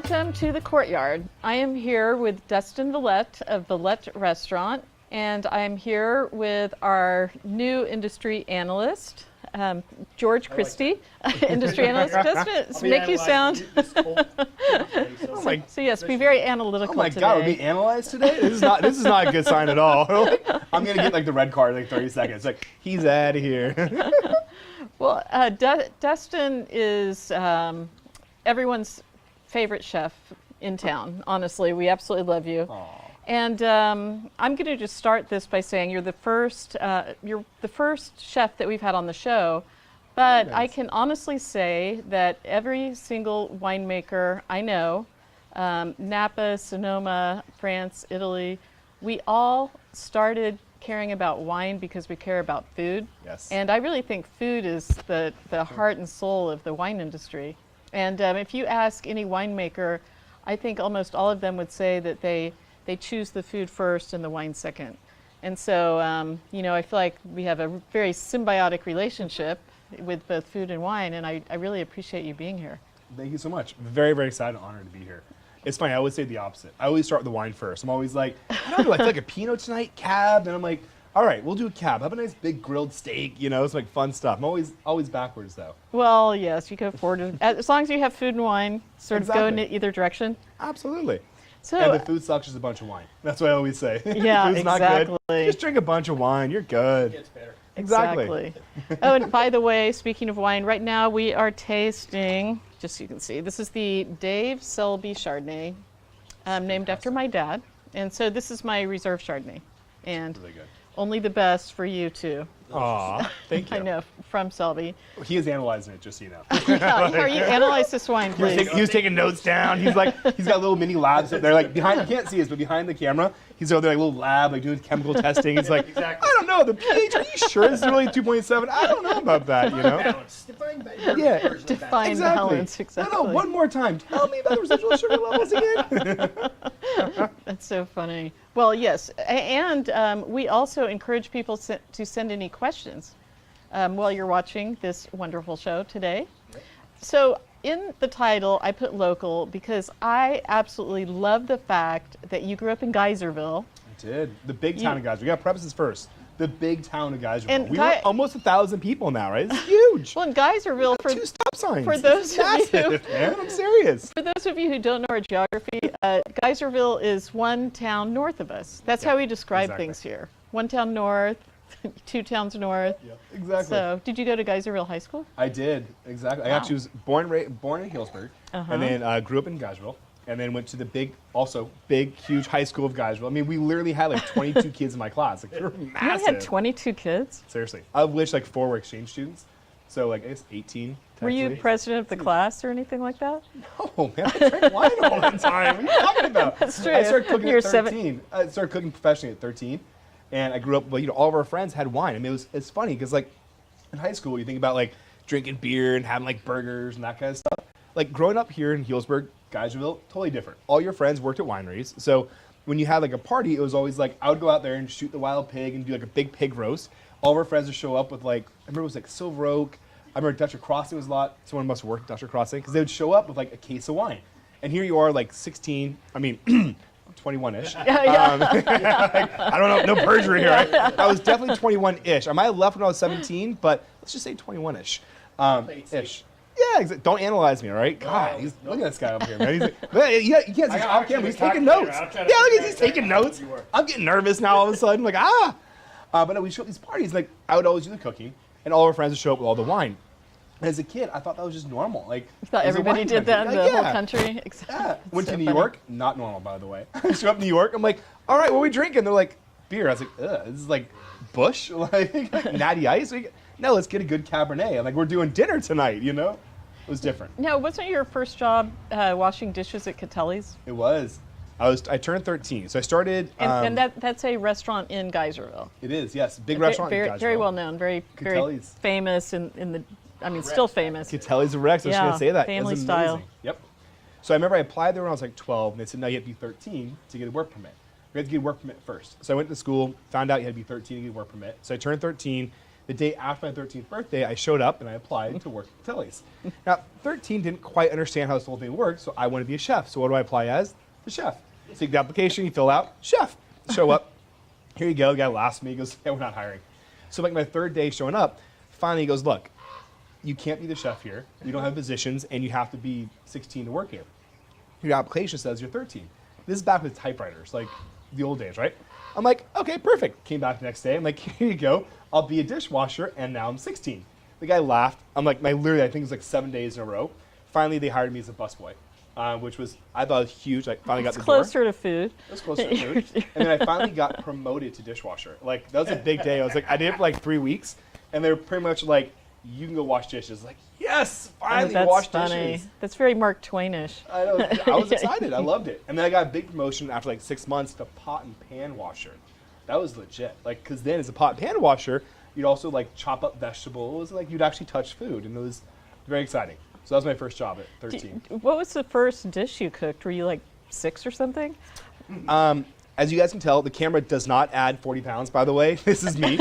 Welcome to the Courtyard. I am here with Dustin Valette of Valette Restaurant, and I am here with our new industry analyst, George Christie, industry analyst. Doesn't it make you sound? So yes, be very analytical today. Oh my God, we're being analyzed today? This is not a good sign at all. I'm gonna get like the red card in like 30 seconds. Like, he's out of here. Well, Dustin is everyone's favorite chef in town. Honestly, we absolutely love you. Aww. And I'm going to just start this by saying you're the first chef that we've had on the show. But I can honestly say that every single winemaker I know, Napa, Sonoma, France, Italy, we all started caring about wine because we care about food. Yes. And I really think food is the heart and soul of the wine industry. And if you ask any winemaker, I think almost all of them would say that they choose the food first and the wine second. And so, I feel like we have a very symbiotic relationship with both food and wine, and I really appreciate you being here. Thank you so much. Very, very excited and honored to be here. It's funny, I always say the opposite. I always start with the wine first. I'm always like, I feel like a Pinot tonight, Cab, and I'm like, all right, we'll do a Cab. Have a nice big grilled steak, it's like fun stuff. I'm always backwards though. Well, yes, you go forward. As long as you have food and wine, sort of go in either direction. Absolutely. So, and the food sucks, just a bunch of wine. That's what I always say. Yeah, Food's exactly. not good. Just drink a bunch of wine, you're good. It gets better. Exactly. Oh, and by the way, speaking of wine, right now we are tasting, just so you can see, this is the Dave Selby Chardonnay, named after my dad. And so this is my reserve Chardonnay. And Really good. only the best for you too. Aw, thank you. I know, from Selby. He is analyzing it, just so you know. Are you analyze this wine, please? He was taking notes down. He's got little mini labs up there, like behind. You can't see this, but behind the camera, he's over there, like little lab, like doing chemical testing. He's like, Exactly. I don't know, the pH. Are you sure this is really 2.7? I don't know about that. Balance. Define Yeah. version of Define balance. balance, exactly. No, one more time. Tell me about the residual sugar levels again. That's so funny. Well, yes, and we also encourage people to send any questions while you're watching this wonderful show today. Yep. So in the title, I put local because I absolutely love the fact that you grew up in Geyserville. I did. The big town of Geyserville. We got to preface this first. The big town of Geyserville. And We were almost 1,000 people now, right? It's huge. Well, in Geyserville, We got 2 stop signs. for those It's of you massive, man. I'm serious. For those of you who don't know our geography, Geyserville is one town north of us. That's how we describe exactly. things here. One town north, 2 towns north. Yep, exactly. So, did you go to Geyserville High School? I did, exactly. I actually was born in Healdsburg, and then grew up in Geyserville, and then went to the big, huge high school of Geyserville. I mean, we literally had like 22 kids in my class. Like, they were You massive. had 22 kids? Seriously. Of which like 4 were exchange students. So like, I guess 18. Were you president of the class or anything like that? Oh, man, I drank wine all the time. What are you talking about? That's true. I started cooking You're at 13. I started cooking professionally at 13. And I grew up, all of our friends had wine. I mean, it's funny because like in high school, you think about like drinking beer and having like burgers and that kind of stuff. Like growing up here in Healdsburg, Geyserville, totally different. All your friends worked at wineries. So when you had like a party, it was always like, I would go out there and shoot the wild pig and do like a big pig roast. All of our friends would show up with like, I remember it was like Silver Oak. I remember Dutcher Crossing was a lot. Someone must have worked at Dutcher Crossing because they would show up with like a case of wine. And here you are like 16, 21-ish. I don't know, no perjury here. I was definitely 21-ish. I might have left when I was 17, but let's just say 21-ish. Ish. Yeah, don't analyze me, all right? God, look at this guy over here, man. He's like, you can't see off camera. He's taking notes. Yeah, look at he's taking notes. I'm getting nervous now all of a sudden. Like, But no, we show up these parties. Like, I would always do the cooking, and all our friends would show up with all the wine. And as a kid, I thought that was just normal. Like, You thought everybody did that in the whole country? Exactly. Yeah. Went so to New funny. York, not normal, by the way. I show up in New York, I'm like, all right, what are we drinking? They're like, beer. I was like, ugh, this is like Bush, like Natty Ice. No, let's get a good Cabernet. I'm like, we're doing dinner tonight, It was different. No, wasn't your first job washing dishes at Catelli's? It was. I turned 13, so I started. And that's a restaurant in Geyserville. It is, yes, big restaurant. Very, in Geyserville. very well known, very Catelli's. famous in the. I mean, still famous. Catelli's of Rex. I was Yeah, going to say that. family It was style. amazing. Yep. So I remember I applied there when I was like 12, and they said, no, you have to be 13 to get a work permit. We had to get a work permit first. So I went to school, found out you had to be 13 to get a work permit. So I turned 13. The day after my 13th birthday, I showed up and I applied to work at Tilly's. Now, 13 didn't quite understand how this whole thing worked, so I wanted to be a chef. So what do I apply as? The chef. Take the application, you fill out, chef. Show up. Here you go. The guy laughs at me. He goes, yeah, we're not hiring. So like my third day showing up, finally he goes, look, you can't be the chef here. You don't have positions, and you have to be 16 to work here. Your application says you're 13. This is back with typewriters, like the old days, right? I'm like, okay, perfect. Came back the next day. I'm like, here you go. I'll be a dishwasher, and now I'm 16. The guy laughed. I'm like, literally, I think it was like 7 days in a row. Finally, they hired me as a busboy, which was, I thought was huge. I finally got the door. Closer to food. It was closer to food. And then I finally got promoted to dishwasher. Like, that was a big day. I was like, I did it for like 3 weeks, and they were pretty much like, you can go wash dishes. Like, yes, finally wash dishes. That's very Mark Twainish. I know. I was excited. I loved it. And then I got a big promotion after like 6 months to pot and pan washer. That was legit. Like, because then as a pot and pan washer, you'd also like chop up vegetables. Like, you'd actually touch food, and it was very exciting. So that was my first job at 13. What was the first dish you cooked? Were you like 6 or something? As you guys can tell, the camera does not add 40 pounds, by the way. This is me.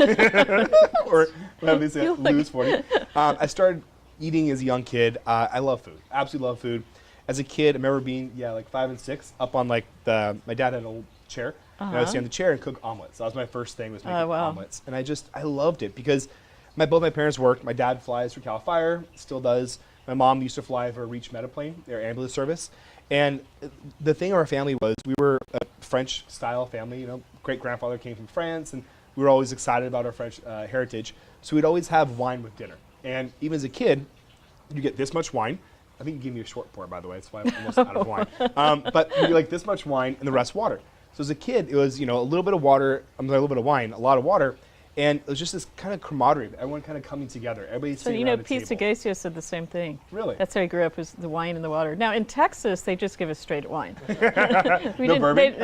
Or let me say, lose 40. I started eating as a young kid. I love food. Absolutely love food. As a kid, I remember being, like 5 and 6, up on like my dad had an old chair. And I would sit on the chair and cook omelets. That was my first thing, was making omelets. And I loved it because both my parents worked. My dad flies for Cal Fire, still does. My mom used to fly for Reach Metaplane, their ambulance service. And the thing of our family was we were a French-style family. You know, great-grandfather came from France, and we were always excited about our French heritage. So we'd always have wine with dinner. And even as a kid, you get this much wine. I think you gave me a short pour, by the way. That's why I'm almost out of wine. But you get like this much wine and the rest water. So as a kid, it was, a little bit of water, a little bit of wine, a lot of water. And it was just this kind of camaraderie, everyone kind of coming together. Everybody sitting around the Pete table. Segacio said the same thing. Really? That's how he grew up, was the wine and the water. Now, in Texas, they just give us straight wine. No bourbon?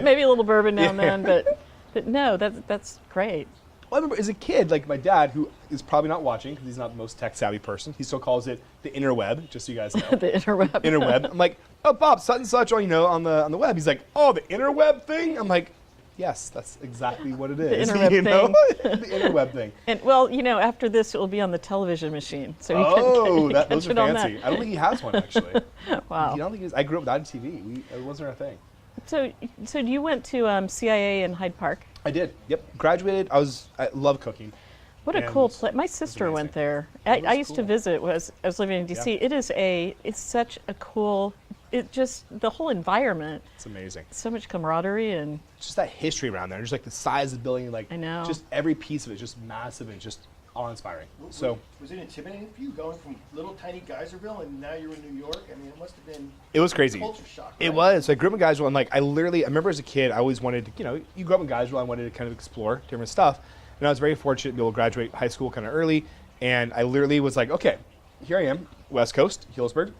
Maybe a little bourbon now and then, but no, that's great. Well, I remember as a kid, like my dad, who is probably not watching because he's not the most tech-savvy person, he still calls it the interweb, just so you guys know. The interweb. Interweb. I'm like, oh, Bob, such and such, on the web. He's like, oh, the interweb thing? I'm like, yes, that's exactly what it is. The interweb thing. The interweb thing. And well, after this, it will be on the television machine. So those are fancy. I don't think he has one, actually. Wow. I grew up without a TV. It wasn't our thing. So you went to CIA in Hyde Park? I did. Yep. Graduated. I love cooking. What a cool place. My sister went there. I used to visit. I was living in D.C. Yeah. It's such a cool, the whole environment. It's amazing. So much camaraderie and just that history around there. Just like the size of the building, like I know. Just every piece of it, just massive and just awe-inspiring. So was it intimidating for you going from little tiny Geyserville and now you're in New York? I mean, it must have been. It was crazy. Culture shock. Right? It was. I grew up in Geyserville, and I remember as a kid, I always wanted to, you grew up in Geyserville, I wanted to kind of explore different stuff, and I was very fortunate to be able to graduate high school kind of early, and I literally was like, okay, here I am, West Coast, Healdsburg,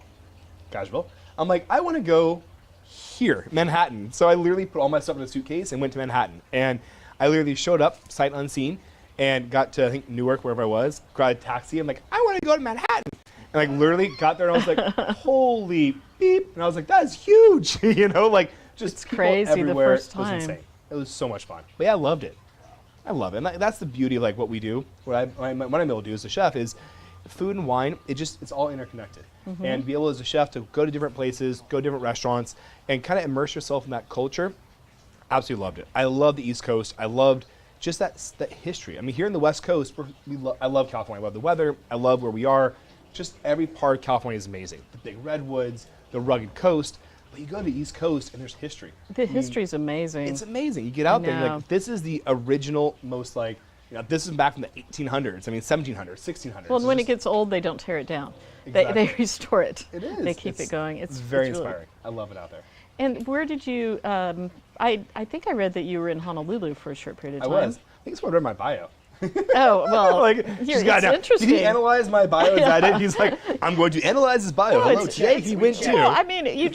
Geyserville. I'm like, I want to go here, Manhattan. So I literally put all my stuff in a suitcase and went to Manhattan, and I literally showed up, sight unseen, and got to, I think, Newark, wherever I was, got a taxi. I'm like, I want to go to Manhattan. And literally got there, and I was like, holy beep. And I was like, that is huge. Just it's crazy everywhere. The first time. It was insane. It was so much fun. But yeah, I loved it. I love it. And that's the beauty of what we do. What I'm able to do as a chef is food and wine, it's all interconnected. Mm-hmm. And be able as a chef to go to different places, go to different restaurants, and kind of immerse yourself in that culture. Absolutely loved it. I love the East Coast. I loved just that history. I mean, here in the West Coast, I love California. I love the weather. I love where we are. Just every part of California is amazing. The big redwoods, the rugged coast. But you go to the East Coast and there's history. The history is amazing. It's amazing. You get out there and you're like, this is the original, most this is back from the 1800s. I mean, 1700s, 1600s. Well, and when it gets old, they don't tear it down. Exactly. They restore it. It is. They keep it going. It's very really inspiring. I love it out there. And where did you, I think I read that you were in Honolulu for a short period of time. I was. I think it's what I read in my bio. Oh, well, it's interesting. Did he analyze my bio? Is that it? He's like, I'm going to analyze his bio. Hello, today he went to. Well, I mean, you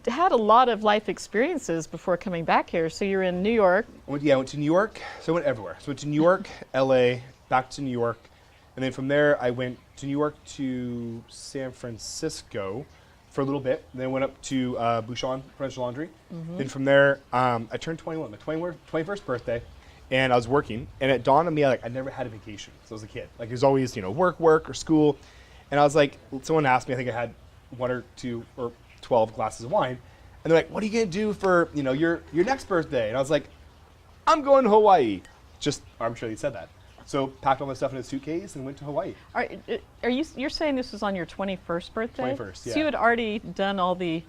had a lot of life experiences before coming back here. So you're in New York. I went to New York. So I went everywhere. So I went to New York, LA, back to New York. And then from there, I went to New York to San Francisco for a little bit. Then went up to Bouchon French Laundry. Mm-hmm. Then from there, I turned 21, my 21st birthday. and I was working, and it dawned on me, like, I never had a vacation since I was a kid. Like, there's always, work, or school. And I was like, someone asked me, I think I had 1 or 2 or 12 glasses of wine. And they're like, what are you going to do for, your next birthday? And I was like, I'm going to Hawaii. Just arbitrarily said that. So packed all my stuff in a suitcase and went to Hawaii. You're saying this was on your 21st birthday? 21st, yeah. So you had already done all the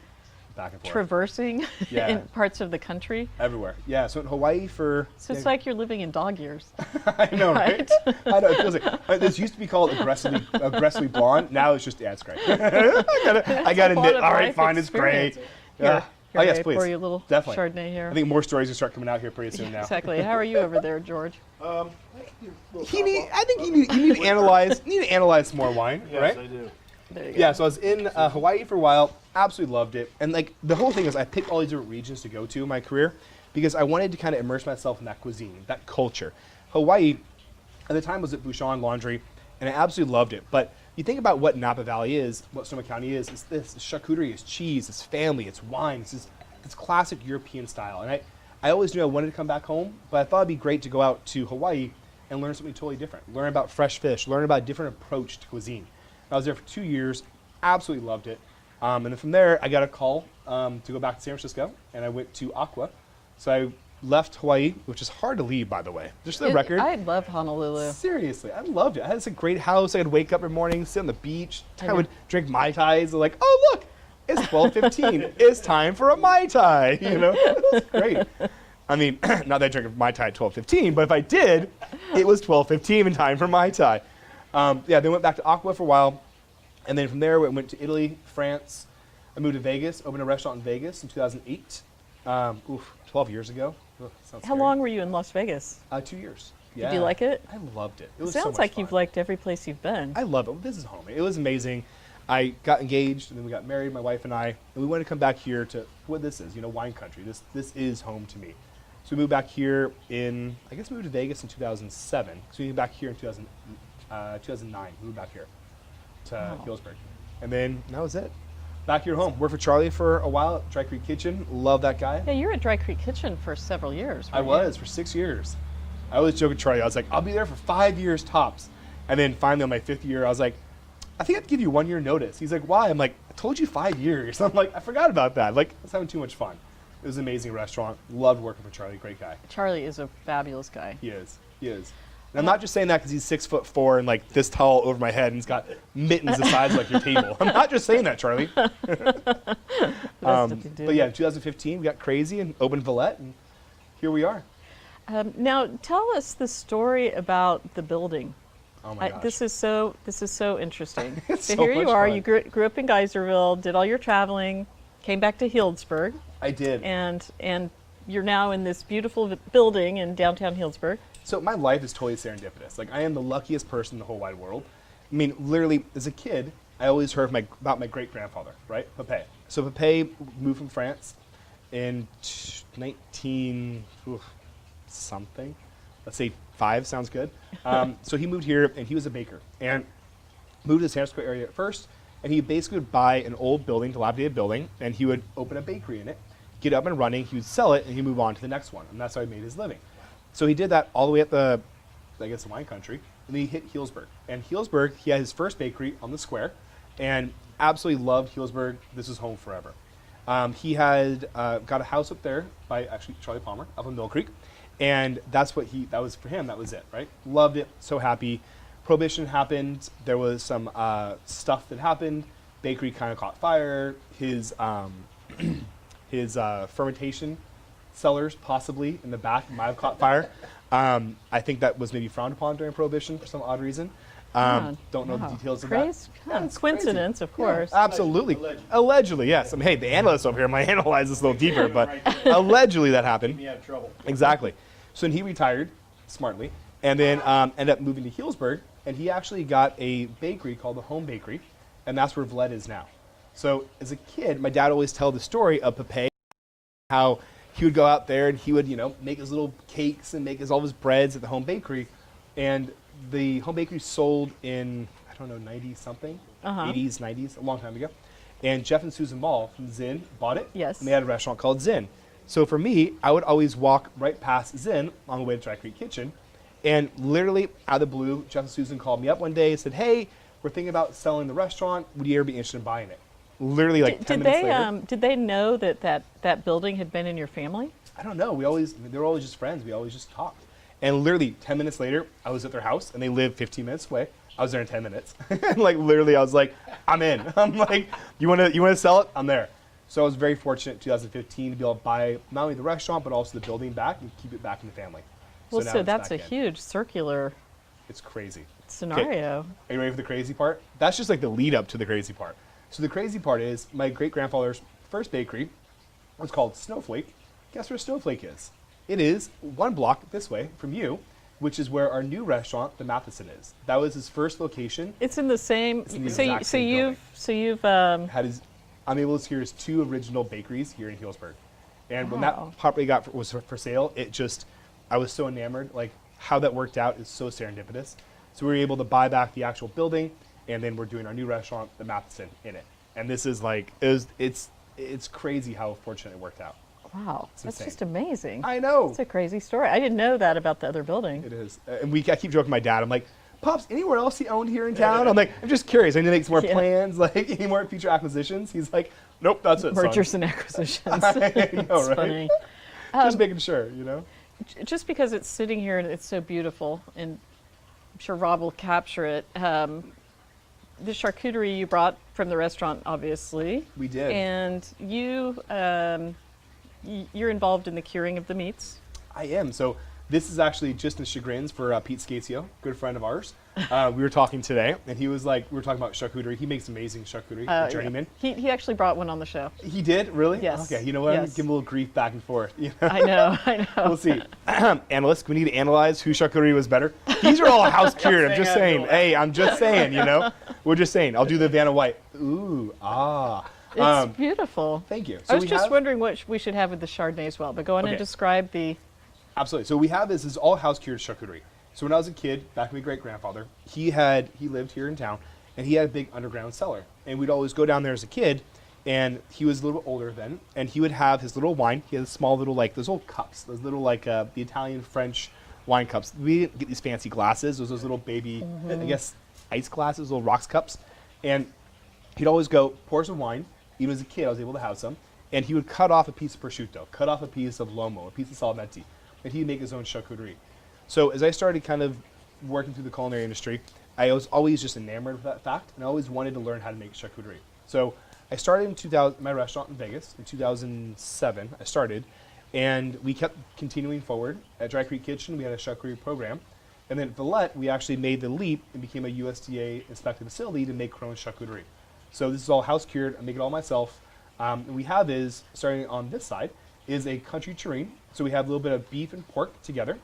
Back and forth. traversing Yeah. in parts of the country? Everywhere. Yeah, so in Hawaii for... So it's like you're living in dog years. I know, right? I know, it feels like... This used to be called aggressively blonde. Now it's just, yeah, it's great. I got to admit, all right, fine, it's great. Yeah. Oh, yes, please. Pour you a little Definitely. Chardonnay here. I think more stories will start coming out here pretty soon now. Exactly. How are you over there, George? I I think you need to analyze some more wine, Yes, right? I do. There you go. Yeah, so I was in Hawaii for a while, absolutely loved it. And like the whole thing is I picked all these different regions to go to in my career because I wanted to kind of immerse myself in that cuisine, that culture. Hawaii, at the time was at Bouchon Laundry, and I absolutely loved it. But you think about what Napa Valley is, what Sonoma County is, it's this, it's charcuterie, it's cheese, it's family, it's wine, it's classic European style. And I always knew I wanted to come back home, but I thought it'd be great to go out to Hawaii and learn something totally different. Learn about fresh fish, learn about a different approach to cuisine. I was there for 2 years, absolutely loved it. And then from there, I got a call to go back to San Francisco, and I went to Aqua. So I left Hawaii, which is hard to leave, by the way. Just for the record. I love Honolulu. Seriously, I loved it. I had this great house. I could wake up every morning, sit on the beach. I would drink Mai Tais. Like, oh, look, it's 12:15. It's time for a Mai Tai. It was great. I mean, not that I drink a Mai Tai at 12:15, but if I did, it was 12:15 and time for Mai Tai. Then went back to Aqua for a while. And then from there, we went to Italy, France. I moved to Vegas, opened a restaurant in Vegas in 2008. 12 years ago. Ugh, sounds How scary. long were you in Las Vegas? 2 years. Yeah. Did you like it? I loved it. It It was so sounds much like fun. you've liked every place you've been. I love it. This is home. It was amazing. I got engaged, and then we got married, my wife and I, and we wanted to come back here to what this is, wine country. This is home to me. So we moved back here we moved to Vegas in 2007. So we moved back here in 2009. We moved back here to Healdsburg. And then that was it. Back here home. Worked for Charlie for a while at Dry Creek Kitchen. Love that guy. Yeah, you were at Dry Creek Kitchen for several years. I weren't you? was for 6 years. I always joke with Charlie. I was like, I'll be there for 5 years tops. And then finally on my 5th year, I was like, I think I have to give you 1 year notice. He's like, why? I'm like, I told you 5 years. I'm like, I forgot about that. Like, I was having too much fun. It was an amazing restaurant. Loved working for Charlie. Great guy. Charlie is a fabulous guy. He is. He is. And I'm not just saying that because he's 6'4" and like this tall over my head and he's got mittens the size of like your table. I'm not just saying that, Charlie. What else did you do? But yeah, in 2015 we got crazy and opened Valette, and here we are. Now, tell us the story about the building. Oh my gosh. This is so interesting. It's so so here you much are. fun. You grew up in Geyserville, did all your traveling, came back to Healdsburg, I did. and you're now in this beautiful building in downtown Healdsburg. So my life is totally serendipitous. Like, I am the luckiest person in the whole wide world. I mean, literally, as a kid, I always heard about my great-grandfather, right? Pepe. So Pepe moved from France in 19 something. Let's say 5 sounds good. So he moved here, and he was a baker. And moved to the San Francisco area at first, and he basically would buy an old building, dilapidated building, and he would open a bakery in it, get up and running, he would sell it, and he'd move on to the next one. And that's how he made his living. So he did that all the way up the wine country, and then he hit Healdsburg. And Healdsburg, he had his first bakery on the square, and absolutely loved Healdsburg. This is home forever. He had got a house up there by actually Charlie Palmer up on Mill Creek, and that was for him, that was it, right? Loved it, so happy. Prohibition happened, there was some stuff that happened, bakery kind of caught fire, his fermentation cellars possibly in the back might have caught fire. I think that was maybe frowned upon during Prohibition for some odd reason. Don't know the details of that. Yeah, it's coincidence, of course. Yeah, absolutely. Allegedly, yes. I mean, hey, the analyst over here might analyze this a little deeper, but allegedly that happened. Me out of trouble. Exactly. So then he retired smartly, and then ended up moving to Healdsburg, and he actually got a bakery called the Home Bakery, and that's where Valette is now. So as a kid, my dad always tell the story of Pepe, how he would go out there and he would, make his little cakes and make all of his breads at the Home Bakery, and the Home Bakery sold in, 90-something, 80s, 90s, a long time ago. And Jeff and Susan Ball from Zinn bought it. Yes. And they had a restaurant called Zinn. So for me, I would always walk right past Zinn on the way to Dry Creek Kitchen. And literally out of the blue, Jeff and Susan called me up one day and said, hey, we're thinking about selling the restaurant. Would you ever be interested in buying it? Literally like 10 minutes later. Did they know that building had been in your family? I don't know. They were always just friends. We always just talked. And literally 10 minutes later, I was at their house and they lived 15 minutes away. I was there in 10 minutes. And like literally I was like, I'm in. I'm like, you want to sell it? I'm there. So I was very fortunate in 2015 to be able to buy not only the restaurant, but also the building back and keep it back in the family. Well, now so it's that's a back in. huge circular It's crazy. scenario. Okay. Are you ready for the crazy part? That's just like the lead up to the crazy part. So the crazy part is my great-grandfather's first bakery was called Snowflake. Guess where Snowflake is? It is one block this way from you, which is where our new restaurant, the Matheson, is. That was his first location. It's in the same. in the exact same you've I'm able to secure his 2 original bakeries here in Healdsburg. And when Wow. that property was for sale, I was so enamored. Like how that worked out is so serendipitous. So we were able to buy back the actual building, and then we're doing our new restaurant, the Matheson, in it. And this is like, it's crazy how fortunate it worked out. Wow, that's insane. just amazing. I know. It's a crazy story. I didn't know that about the other building. It is. And I keep joking with my dad. I'm like, Pops, anywhere else he owned here in town? I'm like, I'm just curious. I need to make some more Yeah. plans, like any more future acquisitions. He's like, nope, that's it, son. Mergers and acquisitions. I know, It's right? funny. Just making sure, you know? Just because it's sitting here and it's so beautiful, and I'm sure Rob will capture it. The charcuterie you brought from the restaurant, obviously. We did. And you're involved in the curing of the meats. I am. So this is actually just the chagrins for Pete Scasio, good friend of ours. We were talking today, and he was like, we were talking about charcuterie. He makes amazing charcuterie, the journeyman. Yeah. He actually brought one on the show. He did? Really? Yes. Okay, you know what? I'm going Yes. to give him a little grief back and forth. You know? I know. We'll see. Analysts, we need to analyze whose charcuterie was better. These are all house cured. I'm just saying. Hey, I'm just saying, you know? We're just saying. I'll do the Vanna White. Ooh, ah. It's beautiful. Thank you. I was just wondering what we should have with the Chardonnay as well, but go on and Okay. describe the... Absolutely. So we have this is all house cured charcuterie. So when I was a kid, back with my great grandfather, he lived here in town, and he had a big underground cellar. And we'd always go down there as a kid, and he was a little bit older then, and he would have his little wine. He had small little those old cups, those little the Italian French wine cups. We didn't get these fancy glasses. Those little baby, I guess, ice glasses, little rocks cups. And he'd always go pour some wine. Even as a kid, I was able to have some. And he would cut off a piece of prosciutto, cut off a piece of lomo, a piece of salmenti, and he'd make his own charcuterie. So as I started kind of working through the culinary industry, I was always just enamored with that fact, and I always wanted to learn how to make charcuterie. So I started in 2000, my restaurant in Vegas in 2007. I started, and we kept continuing forward. At Dry Creek Kitchen, we had a charcuterie program, and then at Valette, we actually made the leap and became a USDA inspected facility to make our own charcuterie. So this is all house cured. I make it all myself. And we have is, starting on this side, is a country tureen. So we have a little bit of beef and pork together.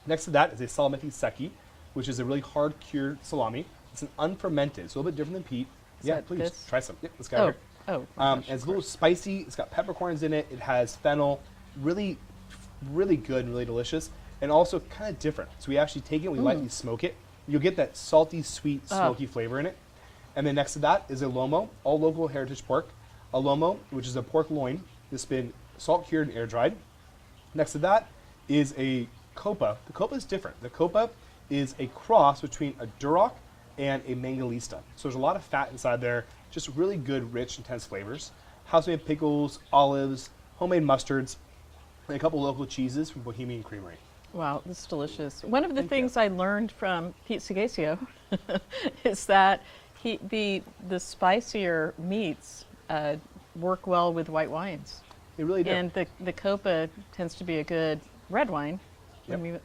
Next to that is a salamenti secchi, which is a really hard cured salami. It's an unfermented. It's a little bit different than Pete. Yeah, that please this? try some. Yep, this guy here. Oh. And it's a little spicy. It's got peppercorns in it. It has fennel. Really, really good and really delicious. And also kind of different. So we actually take it, we lightly smoke it. You'll get that salty, sweet, smoky flavor in it. And then next to that is a lomo, all local heritage pork. A lomo, which is a pork loin that's been salt cured and air dried. Next to that is a copa. The copa is different. The copa is a cross between a duroc and a mangalista. So there's a lot of fat inside there, just really good, rich, intense flavors. House-made pickles, olives, homemade mustards, and a couple local cheeses from Bohemian Creamery. Wow, this is delicious. One of the things I learned from Pete Segasio is that the spicier meats work well with white wines. They really do. And the Copa tends to be a good red wine. Yep.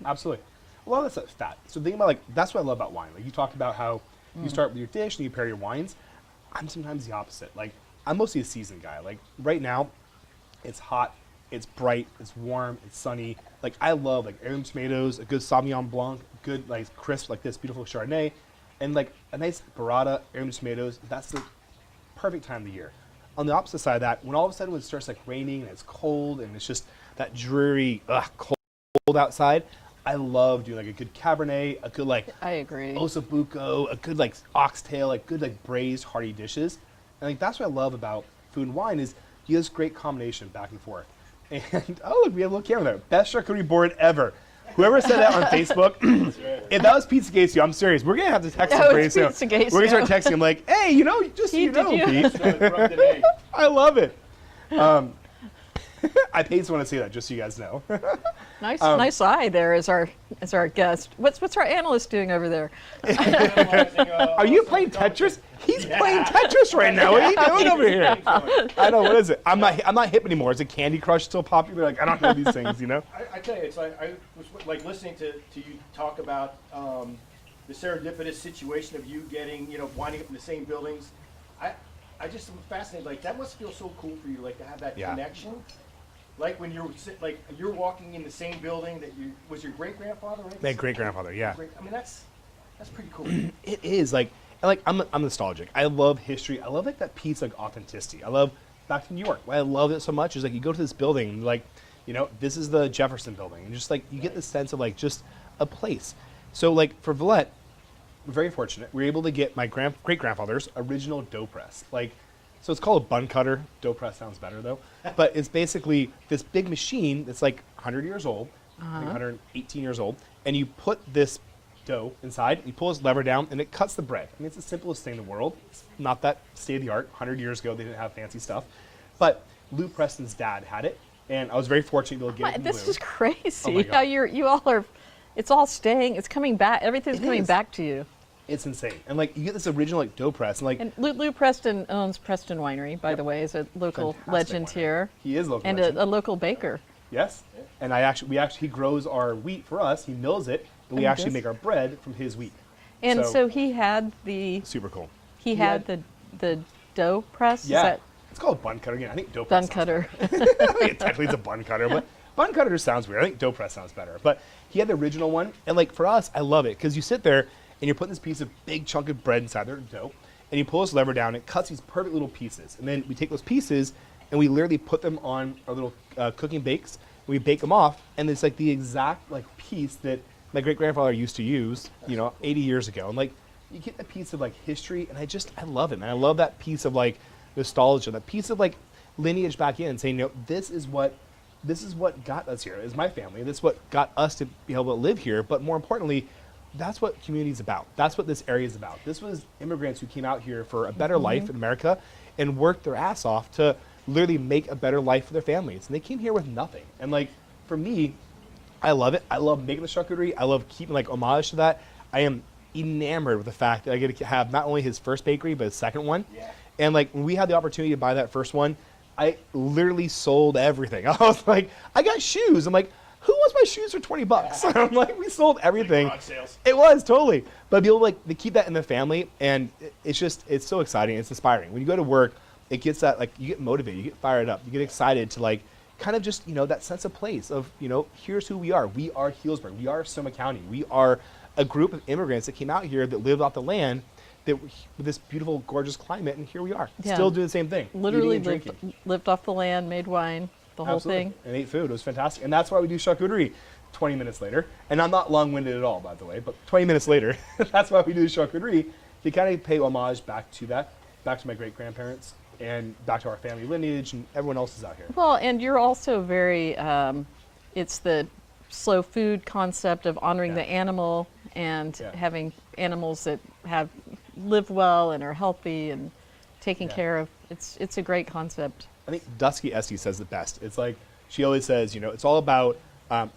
Absolutely. A lot of that's fat. So think about that's what I love about wine. Like you talked about how you start with your dish and you pair your wines. I'm sometimes the opposite. Like I'm mostly a seasoned guy. Like right now, it's hot, it's bright, it's warm, it's sunny. Like I love heirloom tomatoes, a good Sauvignon Blanc, good crisp this beautiful Chardonnay, and a nice burrata, heirloom tomatoes. That's the perfect time of the year. On the opposite side of that, when all of a sudden when it starts raining and it's cold and it's just that dreary, cold outside, I love doing a good Cabernet, a good I agree. Ossobuco, a good oxtail, good braised hearty dishes. And that's what I love about food and wine is you get this great combination back and forth. And oh, look, we have a little camera there. Best charcuterie board ever. Whoever said that on Facebook, if that was Pizzagate, I'm serious. We're gonna have to text him pretty soon. Pizzagate. We're gonna start texting him like, hey, you know, just so you know, Pete. I love it. I paid someone to say that, just so you guys know. Nice eye there as our guest. What's our analyst doing over there? Are you playing Tetris? He's playing Tetris right now. What are you doing over here? I know, what is it? I'm not hip anymore. Is it Candy Crush still popular? Like, I don't know these things, you know? I tell you, it's like I was like listening to you talk about the serendipitous situation of you getting, winding up in the same buildings. I just am fascinated. Like, that must feel so cool for you, like, to have that connection. Like when you're walking in the same building that was your great grandfather, right? My great grandfather, yeah. I mean, that's pretty cool. It is like I'm nostalgic. I love history. I love like that piece like authenticity. I love back to New York. Why I love it so much is like you go to this building and like, this is the Jefferson building, and just like you get this sense of like just a place. So like for Valette, we're very fortunate. We were able to get my great grandfather's original dough press. Like, so it's called a bun cutter. Dough press sounds better though. But it's basically this big machine that's like 100 years old, I think 118 years old, and you put this dough inside, you pull this lever down, and it cuts the bread. I mean, it's the simplest thing in the world. It's not that state of the art. 100 years ago, they didn't have fancy stuff. But Lou Preston's dad had it, and I was very fortunate to get it from This Lou. is crazy. Oh my God. How you all are, it's all staying, it's coming back, everything's coming back to you. It's insane. And like you get this original like dough press, and like Lou Preston owns Preston Winery, by the way, is a local legend winery. here. He is local and legend. a local baker. Yes. And he grows our wheat for us. He mills it, and we actually make our bread from his wheat. And so he had the super cool. He had the dough press. Yeah. Is that it's called bun cutter again. I think dough bun press. cutter? Technically, it's a bun cutter, but bun cutter just sounds weird. I think dough press sounds better. But he had the original one, and like for us, I love it because you sit there and you're putting this piece of big chunk of bread inside their dough, and you pull this lever down, it cuts these perfect little pieces, and then we take those pieces and we literally put them on our little cooking bakes. We bake them off, and it's like the exact like piece that my great grandfather used to use, 80 years ago. And like you get a piece of like history, and I love it, man. I love that piece of like nostalgia, that piece of like lineage back in, saying, this is what got us here. Is my family. This is what got us to be able to live here. But more importantly, that's what community is about. That's what this area is about. This was immigrants who came out here for a better life in America and worked their ass off to literally make a better life for their families. And they came here with nothing. And like, for me, I love it. I love making the charcuterie. I love keeping like homage to that. I am enamored with the fact that I get to have not only his first bakery, but his second one. Yeah. And like, when we had the opportunity to buy that first one, I literally sold everything. I was like, I got shoes. I'm like, who wants my shoes for $20? I'm like, we sold everything. Garage sales. It was totally. But be able to to keep that in the family, and it's so exciting. It's inspiring. When you go to work, it gets that like you get motivated, you get fired up, you get excited to like kind of just that sense of place of here's who we are. We are Healdsburg. We are Sonoma County. We are a group of immigrants that came out here that lived off the land. That with this beautiful, gorgeous climate, and here we are, still doing the same thing. Literally lived off the land, made wine. The whole thing. And ate food. It was fantastic. And that's why we do charcuterie 20 minutes later. And I'm not long-winded at all, by the way, but 20 minutes later, that's why we do charcuterie, to kind of pay homage back to that, back to my great-grandparents, and back to our family lineage, and everyone else is out here. Well, and you're also very, it's the slow food concept of honoring the animal and having animals that live well and are healthy and taken care of. It's a great concept. I think Dusky Esty says it best. It's like, she always says, it's all about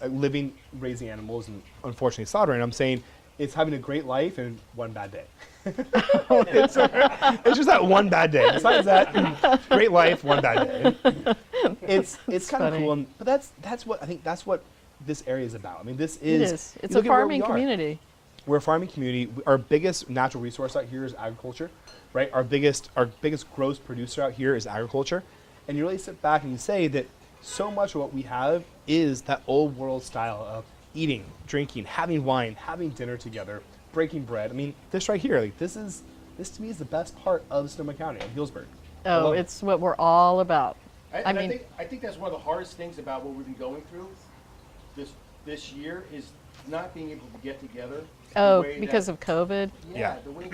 living, raising animals, and unfortunately slaughtering. I'm saying it's having a great life and one bad day. it's just that one bad day. Besides that, great life, one bad day. It's kind of cool. But that's what this area is about. I mean, this is. It is. It's a farming community. We're a farming community. Our biggest natural resource out here is agriculture, right? Our biggest gross producer out here is agriculture. And you really sit back and you say that so much of what we have is that old world style of eating, drinking, having wine, having dinner together, breaking bread. I mean, this right here, like this to me is the best part of Sonoma County, of Healdsburg. Oh, it's what we're all about. I think that's one of the hardest things about what we've been going through this year is not being able to get together. Oh, because of COVID? Yeah. The way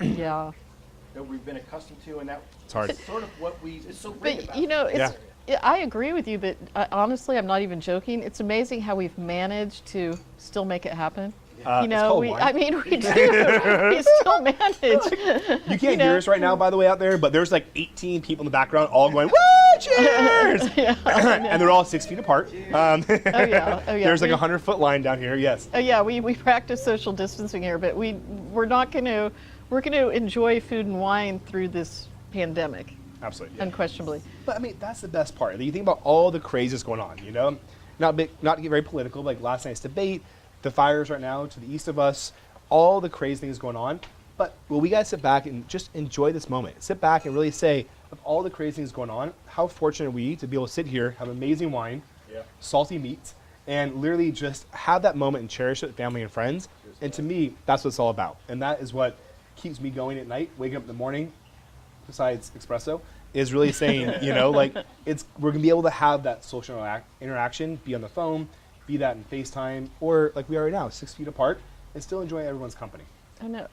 that we've been accustomed to, and that it's hard. It's sort of what it's so great but about it's Yeah, I agree with you, but honestly, I'm not even joking. It's amazing how we've managed to still make it happen. It's called wine. I mean, we do. We still manage. You can't hear us right now, by the way, out there, but there's like 18 people in the background all going, woo, cheers! And they're all 6 feet apart. Oh yeah. There's like a 100-foot line down here, yes. Oh yeah, we practice social distancing here, but we're gonna enjoy food and wine through this pandemic. Absolutely. Yeah. Unquestionably. But I mean, that's the best part. You think about all the craziness going on, you know? Not to get very political, like last night's debate, the fires right now to the east of us, all the crazy things going on. But well, we gotta sit back and just enjoy this moment. Sit back and really say, of all the crazy things going on, how fortunate are we to be able to sit here, have amazing wine, salty meats, and literally just have that moment and cherish it with family and friends. And to me, that's what it's all about. And that is what keeps me going at night, waking up in the morning, besides espresso, is really saying, you know, like we're gonna be able to have that social interaction, be on the phone, be that in FaceTime, or like we are right now, 6 feet apart, and still enjoy everyone's company. Oh no,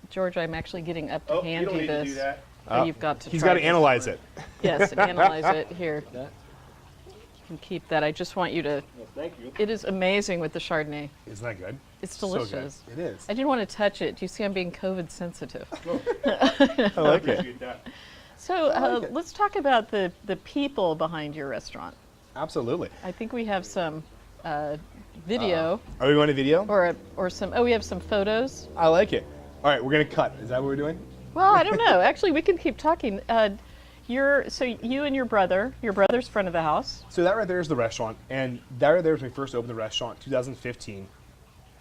George, I'm actually getting up to hand you don't you need this. to do that. Oh, you've got to. He's try got to this. analyze it. Yes, and analyze it here. You can keep that. I just want you to. Well, thank you. It is amazing with the Chardonnay. Isn't that good? It's So good. delicious. It is. I didn't want to touch it. Do you see I'm being COVID sensitive? I like it. Appreciate that. So like it. let's talk about the people behind your restaurant. Absolutely. I think we have some video Are we going to video? or some. Oh, we have some photos. I like it. All right, we're gonna cut. Is that what we're doing? Well, I don't know. Actually, we can keep talking. So you and your brother's front of the house. So that right there is the restaurant, and that right there was when we first opened the restaurant, 2015.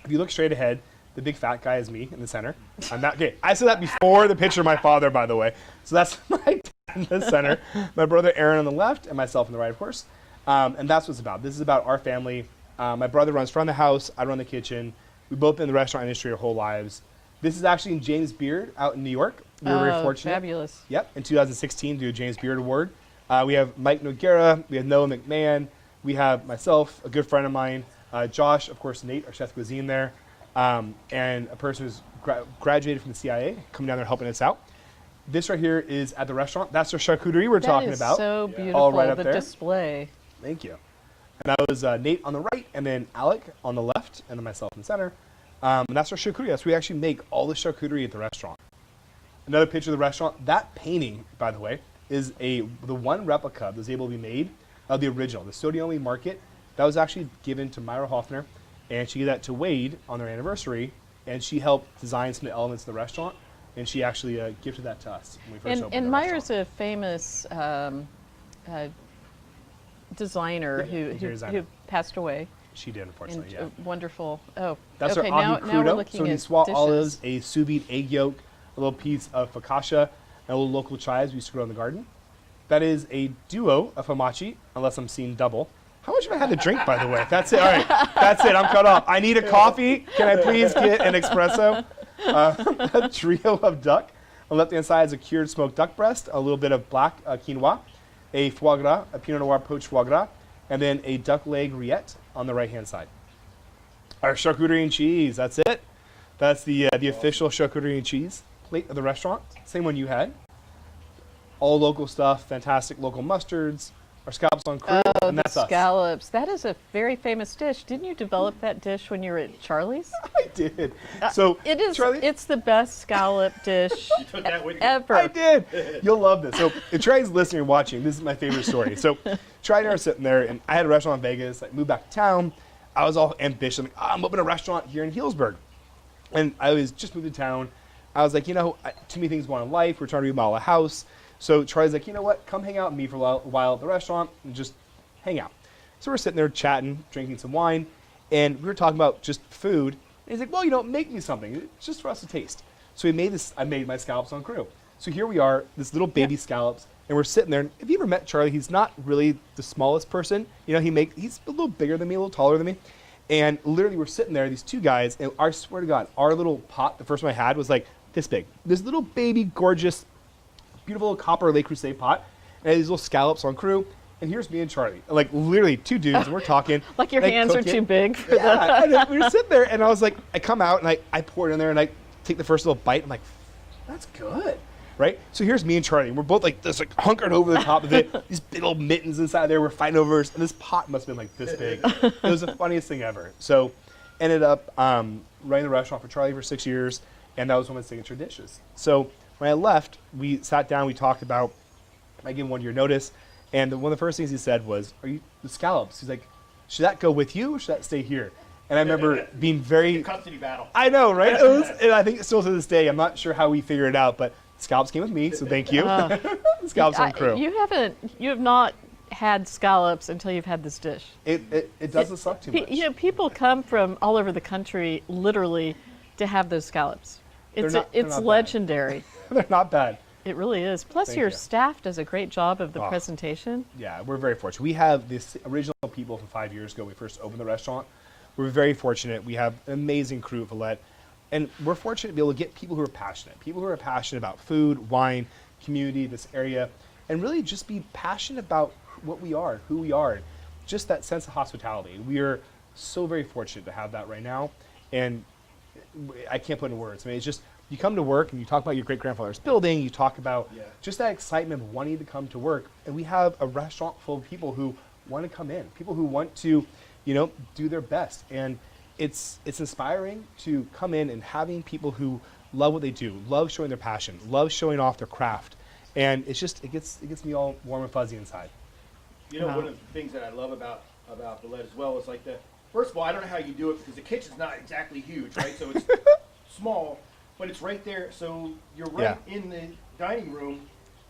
If you look straight ahead, the big fat guy is me in the center. I'm not okay. I said that before the picture of my father, by the way. So that's my dad in the center, my brother Aaron on the left, and myself on the right, of course. And that's what it's about. This is about our family. My brother runs front of the house. I run the kitchen. We've both been in the restaurant industry our whole lives. This is actually in James Beard out in New York. We were very fortunate. Fabulous. Yep, in 2016, do a James Beard Award. We have Mike Noguera, we have Noah McMahon, we have myself, a good friend of mine, Josh, of course, Nate, our chef cuisine there, and a person who's graduated from the CIA, coming down there helping us out. This right here is at the restaurant. That's the charcuterie we're talking about. So beautiful, all right up the there. display. Thank you. And that was Nate on the right, and then Alec on the left, and then myself in the center. And that's our charcuterie. That's where we actually make all the charcuterie at the restaurant. Another picture of the restaurant. That painting, by the way, is the one replica that was able to be made of the original, the Sodioli Market. That was actually given to Myra Hoffner, and she gave that to Wade on their anniversary, and she helped design some of the elements of the restaurant, and she actually gifted that to us when we first opened And the Myra's restaurant. a famous designer who passed away. She did, And unfortunately, yeah. wonderful. Oh, That's okay. our Now ahi we're crudo. looking So we at swat dishes. olives, a sous vide egg yolk, a little piece of focaccia, and a little local chives we used to grow in the garden. That is a duo of hamachi, unless I'm seeing double. How much have I had to drink, by the way? That's it. All right. That's it. I'm cut off. I need a coffee. Can I please get an espresso? A trio of duck. On the left-hand side is a cured smoked duck breast, a little bit of black quinoa, a foie gras, a Pinot Noir poached foie gras, and then a duck leg rillette on the right-hand side. Our charcuterie and cheese. That's it. That's the official charcuterie and cheese plate of the restaurant. Same one you had. All local stuff. Fantastic local mustards. Our scallops on crew, Oh, and the that's us. scallops. That is a very famous dish. Didn't you develop that dish when you were at Charlie's? I did. So It is. Charlie, It's the best scallop dish You took that with you. ever. I did. You'll love this. So if Charlie's listening or watching, this is my favorite story. So Charlie and I are sitting there, and I had a restaurant in Vegas. I moved back to town. I was all ambitious. I'm like, I'm opening a restaurant here in Healdsburg. And I was just moved to town. I was like, too many things going on in life. We're trying to remodel a house. So Charlie's like, you know what? Come hang out with me for a while at the restaurant and just hang out. So we're sitting there chatting, drinking some wine, and we were talking about just food. And he's like, well, make me something. It's just for us to taste. So we made this. I made my scallops on crew. So here we are, this little baby scallops, and we're sitting there. And if you ever met Charlie, he's not really the smallest person. He's a little bigger than me, a little taller than me. And literally we're sitting there, these two guys, and I swear to God, our little pot, the first one I had, was like this big. This little baby, gorgeous, beautiful copper Le Creuset pot, and I had these little scallops on crew. And here's me and Charlie, like literally two dudes, and we're talking. Like your hands are cooking. too big for Yeah, and we were sitting there, and I was like, I come out, and I pour it in there, and I take the first little bite. I'm like, that's good. right? So here's me and Charlie. And we're both like this, like hunkered over the top of it. These big old mittens inside there. We're fighting over us. And this pot must have been like this big. It was the funniest thing ever. So ended up running the restaurant for Charlie for 6 years. And that was one of my signature dishes. So when I left, we sat down, we talked about, I gave him 1 year notice. And one of the first things he said was, "Are you the scallops?" He's like, "Should that go with you or should that stay here?" And I remember being very... Custody battle. I know, right? It was, and I think still to this day, I'm not sure how we figured it out, but scallops came with me, so thank you. Scallops on crew. You have not had scallops until you've had this dish. It doesn't suck too much. You know, people come from all over the country, literally, to have those scallops. It's not bad. legendary. They're not bad. It really is. Plus, Thank your you. staff does a great job of the presentation. Yeah, we're very fortunate. We have this original people from 5 years ago. We first opened the restaurant. We're very fortunate. We have an amazing crew at Valette. And we're fortunate to be able to get people who are passionate about food, wine, community, this area, and really just be passionate about what we are, who we are, just that sense of hospitality. We are so very fortunate to have that right now. And I can't put into words. I mean, it's just, you come to work and you talk about your great-grandfather's building, you talk about just that excitement of wanting to come to work. And we have a restaurant full of people who want to come in, people who want to, you know, do their best. And it's inspiring to come in and having people who love what they do, love showing their passion, love showing off their craft. And it's just, it gets me all warm and fuzzy inside. You know, one of the things that I love about Valette as well is like first of all, I don't know how you do it because the kitchen's not exactly huge, right? So it's small, but it's right there. So you're right in the dining room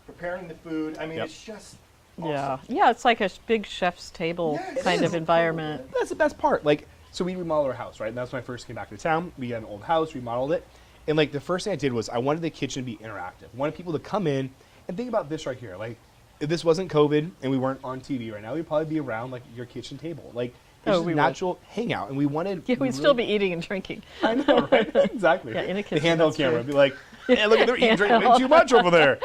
preparing the food. I mean, it's just awesome. Yeah, it's like a big chef's table kind of environment. That's the best part. Like, so we remodeled our house, right? And that's when I first came back to town. We got an old house, remodeled it. And like the first thing I did was I wanted the kitchen to be interactive. I wanted people to come in and think about this right here. Like, if this wasn't COVID and we weren't on TV right now, we'd probably be around like your kitchen table. Like, it's just a natural hangout. And we wanted... Yeah, we'd still be eating and drinking. I know, right? Exactly. Yeah, in a kitchen. The handheld camera would be like, "Hey, look, they're eating, drinking way too much over there."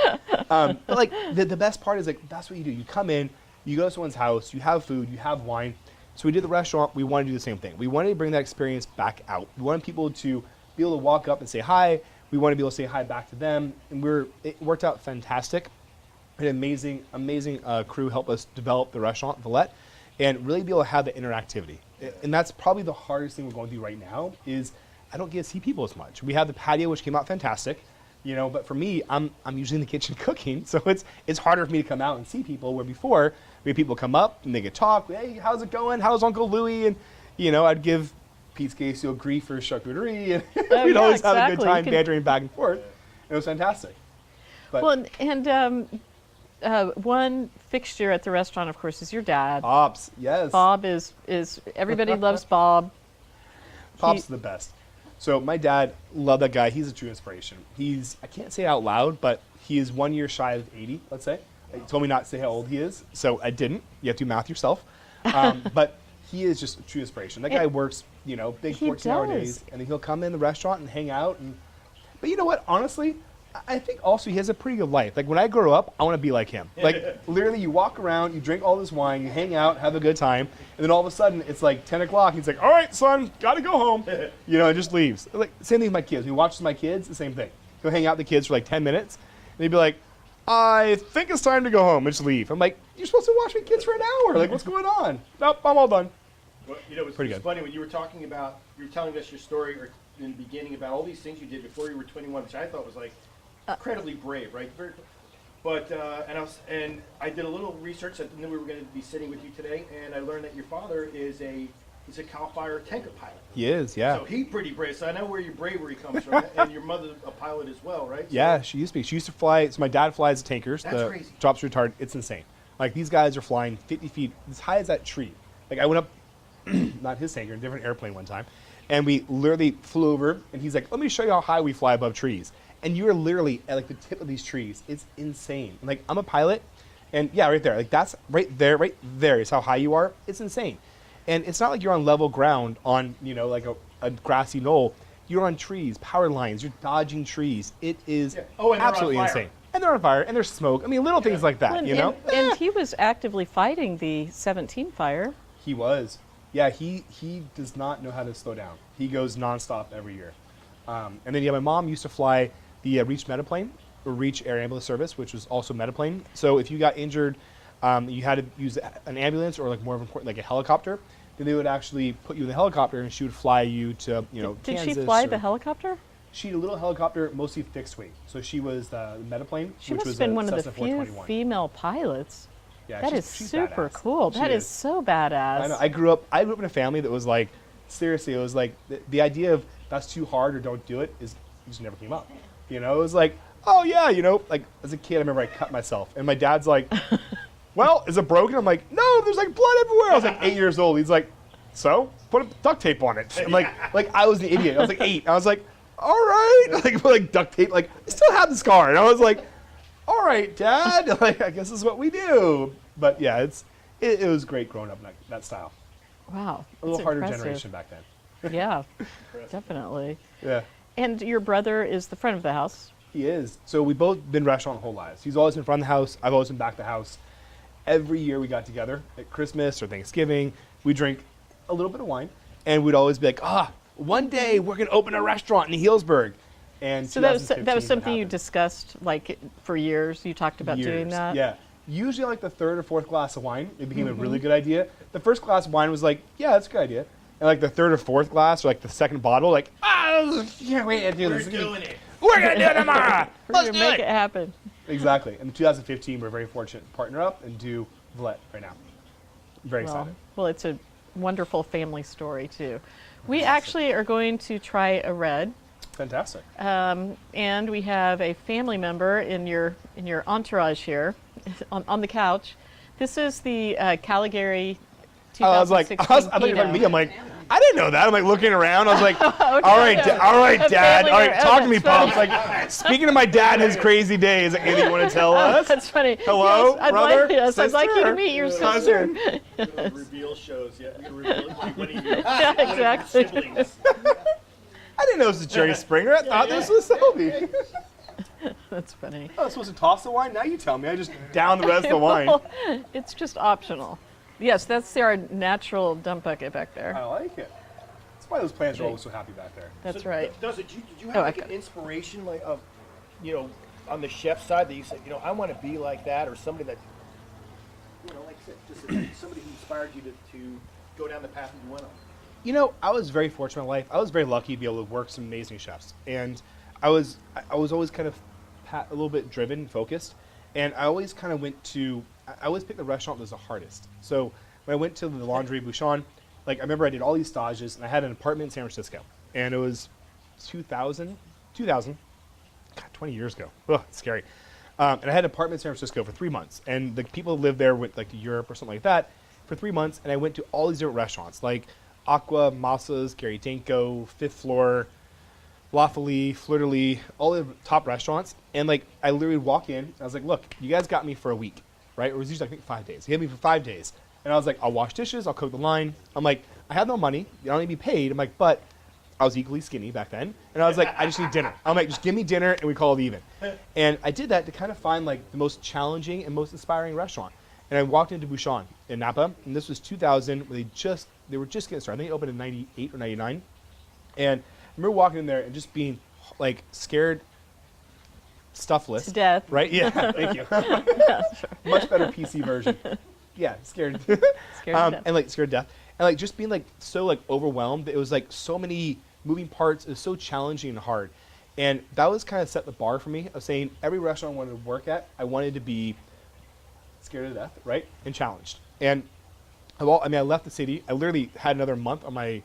But like, the best part is like, that's what you do. You come in, you go to someone's house, you have food, you have wine. So we did the restaurant. We wanted to do the same thing. We wanted to bring that experience back out. We wanted people to be able to walk up and say hi. We wanted to be able to say hi back to them. And it worked out fantastic. An amazing crew helped us develop the restaurant, Valette, and really be able to have the interactivity. And that's probably the hardest thing we're going through right now is I don't get to see people as much. We have the patio, which came out fantastic, you know, but for me, I'm usually in the kitchen cooking, so it's harder for me to come out and see people, where before, we had people come up and they could talk, "Hey, how's it going? How's Uncle Louie?" And, you know, I'd give Pete Scasio grief for charcuterie, and we'd always have a good time bantering back and forth. It was fantastic. But Well, and one fixture at the restaurant, of course, is your dad. Pops, yes. Bob is everybody loves Bob. Pop's the best. So my dad, loved that guy. He's a true inspiration. I can't say it out loud, but he is 1 year shy of 80, let's say. He told me not to say how old he is, so I didn't. You have to do math yourself. But he is just a true inspiration. That guy works, you know, big 14-hour days, and then he'll come in the restaurant and hang out. But you know what? Honestly, I think also he has a pretty good life. Like, when I grow up, I want to be like him. Like, literally, you walk around, you drink all this wine, you hang out, have a good time, and then all of a sudden, it's like 10 o'clock. He's like, "All right, son, got to go home." You know, and just leaves. Like, same thing with my kids. When he watches my kids, the same thing. He'll hang out with the kids for like 10 minutes, and he'd be like, "I think it's time to go home," and just leave. I'm like, "You're supposed to watch my kids for an hour. Like, what's going on?" "Nope, I'm all done." Well, you know, it's funny when you were talking about, you were telling us your story in the beginning about all these things you did before you were 21, which I thought was like incredibly brave, right? But and I did a little research. I knew we were going to be sitting with you today, and I learned that your father is a Cal Fire tanker pilot. He is, yeah. So he's pretty brave. So I know where your bravery comes from, and your mother's a pilot as well, right? Yeah, she used to be. She used to fly. So my dad flies the tankers. That's crazy. Drops retarded. It's insane. Like, these guys are flying 50 feet as high as that tree. Like, I went up, not his tanker, a different airplane one time, and we literally flew over, and he's like, "Let me show you how high we fly above trees." And you are literally at like the tip of these trees. It's insane. Like, I'm a pilot, and yeah, right there. Like, that's right there is how high you are. It's insane. And it's not like you're on level ground on, you know, like a grassy knoll. You're on trees, power lines. You're dodging trees. It is absolutely insane. And they're on fire, and there's smoke. I mean, little things like that, you know? And he was actively fighting the 17 fire. He was. Yeah, he does not know how to slow down. He goes nonstop every year. And then, yeah, my mom used to fly the Reach Metaplane, reach air ambulance service, which was also Metaplane. So if you got injured, you had to use an ambulance or like more of important, like a helicopter. Then they would actually put you in the helicopter, and she would fly you to, Did Kansas. she fly the helicopter? She had a little helicopter, mostly fixed wing. So she was the Metaplane, She which must was have been a one of the Cessna few 421. female pilots. Yeah, That is she's super badass. cool. She That is is. so badass. I know. I grew up in a family that was like, seriously, it was like the idea of that's too hard or don't do it just never came up. It was like, oh yeah, like as a kid, I remember I cut myself, and my dad's like, well, is it broken? I'm like, no, there's like blood everywhere. I was like 8 years old. He's like, so put duct tape on it. I'm like I was the idiot. I was like 8. I was like, all right, like duct tape. Like I still have the scar, and I was like, all right, Dad. Like I guess this is what we do. But yeah, it was great growing up in that style. Wow. A little that's harder impressive. generation back then. Yeah, definitely. Yeah. And your brother is the front of the house. He is. So we've both been restaurant our whole lives. He's always been front of the house. I've always been back of the house. Every year we got together at Christmas or Thanksgiving, we drink a little bit of wine, and we'd always be like, one day we're gonna open a restaurant in Healdsburg. And So that was 2015 something you happened. discussed like for years. You talked about doing Years, that. Yeah. Usually like the third or fourth glass of wine, it became a really good idea. The first glass of wine was like, yeah, that's a good idea. And like the third or fourth glass, or like the second bottle, like, yeah, wait, I do We're this. doing it. We're gonna do it tomorrow. We're Let's gonna do make it happen. Exactly. And in 2015, we're very fortunate to partner up and do Valette right now. Very Well, excited. well, it's a wonderful family story too. We actually are going to try a red, Fantastic. and we have a family member in your entourage here, on the couch. This is the Caligari 2016 I was like, I thought you were talking to me. I'm like, I didn't know that. I'm like looking around. I was like, all right, A Dad. family All right, member. talk Oh, to me, that's Pops. Like, speaking of my dad and his crazy days, anything you want to tell us? That's funny. Hello, yes, brother, I'd like you to sister? meet your Cousin? sister. Little reveal shows. Yeah, you reveal like one of your, Yeah, one of your exactly. siblings. I didn't know this was Jerry Springer. I thought this was Selby. That's funny. I was supposed to toss the wine. Now you tell me. I just down the rest of the wine. It's just optional. Yes, that's our natural dump bucket back there. I like it. That's why those plants are always so happy back there. That's So, right. Did you have Oh, like I an got it. inspiration like of, on the chef side that you said, I want to be like that, or somebody that, like I said, just somebody who inspired you to go down the path that you went on? I was very fortunate in my life. I was very lucky to be able to work with some amazing chefs, and I was always kind of a little bit driven, focused, and I always kind of I always picked the restaurant that was the hardest. So when I went to the Laundry Bouchon, like I remember I did all these stages, and I had an apartment in San Francisco, and it was 2000, God, 20 years ago. Ugh, it's scary. And I had an apartment in San Francisco for 3 months, and the people who lived there went like to Europe or something like that for 3 months, and I went to all these different restaurants, like Aqua, Massa's, Gary Danko, Fifth Floor, La Folie, Fleur de Lis, all the top restaurants. And like, I literally would walk in, and I was like, look, you guys got me for a week, right? It was usually, I think, 5 days. He had me for 5 days. And I was like, I'll wash dishes, I'll cook the line. I'm like, I have no money, I don't need to be paid. I'm like, but I was equally skinny back then. And I was like, I just need dinner. I'm like, just give me dinner and we call it even. And I did that to kind of find like the most challenging and most inspiring restaurant. And I walked into Bouchon in Napa, and this was 2000, when they were just getting started. I think they opened in 98 or 99. And I remember walking in there and just being like scared, stuffless. To death. Right? Yeah, thank you. Much better PC version. Yeah, scared. Scared to death. And like scared to death. And like just being like so like overwhelmed. It was like so many moving parts. It was so challenging and hard. And that was kind of set the bar for me of saying every restaurant I wanted to work at, I wanted to be scared to death, right? And challenged. And I left the city. I literally had another month on my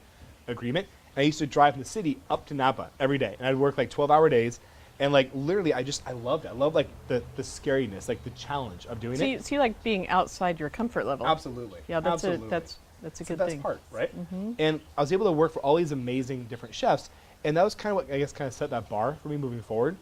agreement. And I used to drive from the city up to Napa every day. And I'd work like 12-hour days. And like literally, I loved it. I loved like the scariness, like the challenge of doing it. So you like being outside your comfort level. Absolutely. Yeah, that's Absolutely. that's a It's the good best thing. part, right? And I was able to work for all these amazing different chefs, and that was kind of what I guess kind of set that bar for me moving forward.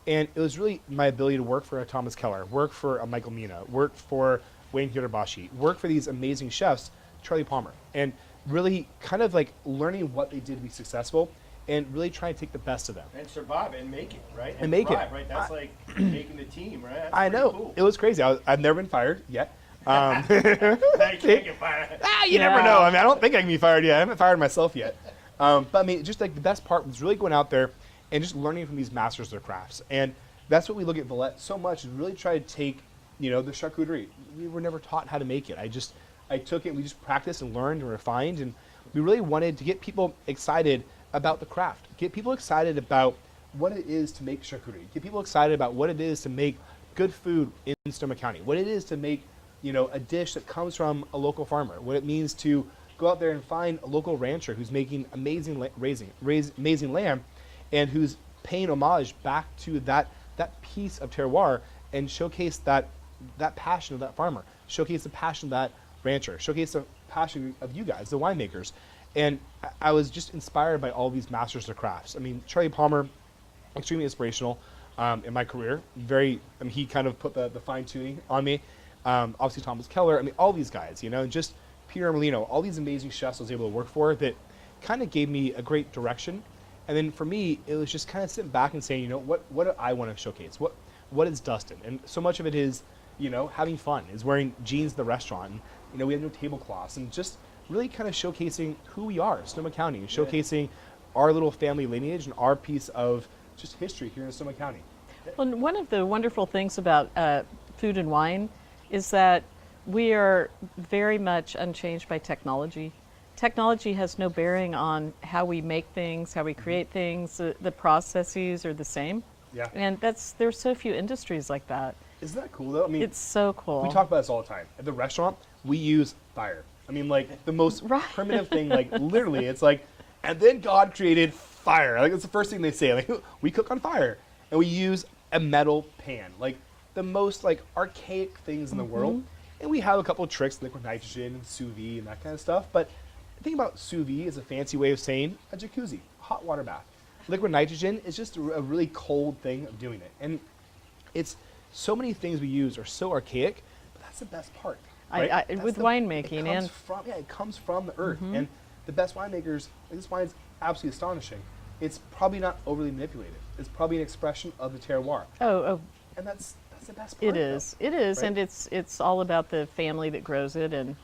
And it was really my ability to work for a Thomas Keller, work for a Michael Mina, work for Wayne Hirabashi, work for these amazing chefs, Charlie Palmer, and really kind of like learning what they did to be successful, and really trying to take the best of them. And survive and make it, right? And make it. thrive, right? That's like making the team, right? That's I pretty know Cool. it was crazy. I've never been fired yet. Now you can't get fired. You never Yeah. know. I mean, I don't think I can be fired yet. I haven't fired myself yet. But I mean, just like the best part was really going out there and just learning from these masters of their crafts. And that's what we look at Valette so much, is really try to take, the charcuterie. We were never taught how to make it. I took it, and we just practiced and learned and refined, and we really wanted to get people excited about the craft, get people excited about what it is to make charcuterie, get people excited about what it is to make good food in Sonoma County, what it is to make, a dish that comes from a local farmer, what it means to go out there and find a local rancher who's making amazing amazing lamb, and who's paying homage back to that piece of terroir, and showcase that passion of that farmer, showcase the passion of that rancher, showcase the passion of you guys, the winemakers. And I was just inspired by all these masters of crafts. I mean, Charlie Palmer, extremely inspirational in my career. He kind of put the fine tuning on me. Obviously Thomas Keller, all these guys, and just Peter Molino, all these amazing chefs I was able to work for that kind of gave me a great direction. And then for me, it was just kind of sitting back and saying, what do I want to showcase? What is Dustin? And so much of it is, having fun, is wearing jeans in the restaurant. And, we have no tablecloths, and just really kind of showcasing who we are, Sonoma County, and showcasing our little family lineage and our piece of just history here in Sonoma County. Well, one of the wonderful things about food and wine is that we are very much unchanged by technology. Technology has no bearing on how we make things, how we create things. The processes are the same. Yeah. And there's so few industries like that. Isn't that cool, though? It's so cool. We talk about this all the time. At the restaurant, we use fire. The most primitive thing, literally, it's and then God created fire. That's the first thing they say. We cook on fire. And we use a metal pan. The most, archaic things in the world. And we have a couple of tricks, liquid nitrogen and sous vide and that kind of stuff. But the thing about sous vide is a fancy way of saying a jacuzzi, a hot water bath. Liquid nitrogen is just a really cold thing of doing it. And it's so many things we use are so archaic, but that's the best part. Right? With winemaking, it comes from the earth. And the best winemakers, this wine is absolutely astonishing. It's probably not overly manipulated. It's probably an expression of the terroir. Oh. And that's the best part. It is, right? And it's all about the family that grows it. And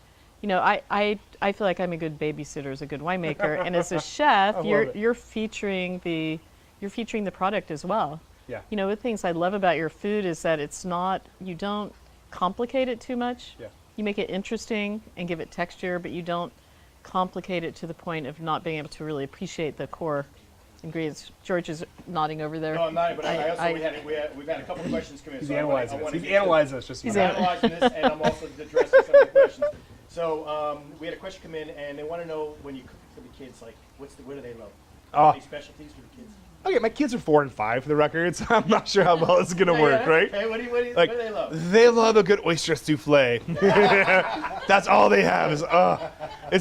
I feel like I'm a good babysitter as a good winemaker, and as a chef, you're featuring the product as well. Yeah. The things I love about your food is that you don't complicate it too much. Yeah. You make it interesting and give it texture, but you don't complicate it to the point of not being able to really appreciate the core ingredients. George is nodding over there. No, I'm not, but we've had a couple of questions come in. He's analyzing this. He's analyzing this. He's analyzing this, and I'm also addressing some of the questions. So we had a question come in, and they want to know, when you cook for the kids, what do they love? Any specialties for the kids? Okay, my kids are 4 and 5 for the record, so I'm not sure how well this is going to work, right? Okay, what do they love? They love a good oyster souffle. That's all they have is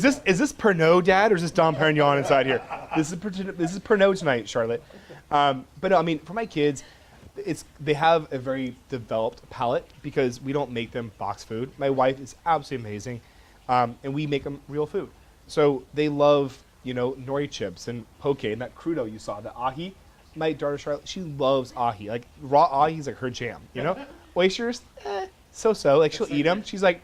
this Pernod, Dad, or is this Dom Perignon inside here? This is Pernod tonight, Charlotte. But no, for my kids, they have a very developed palate because we don't make them box food. My wife is absolutely amazing, and we make them real food. So they love nori chips and poke and that crudo you saw, the ahi. My daughter Charlotte, she loves ahi. Raw ahi is her jam. Oysters, so-so. She'll eat them. She's like,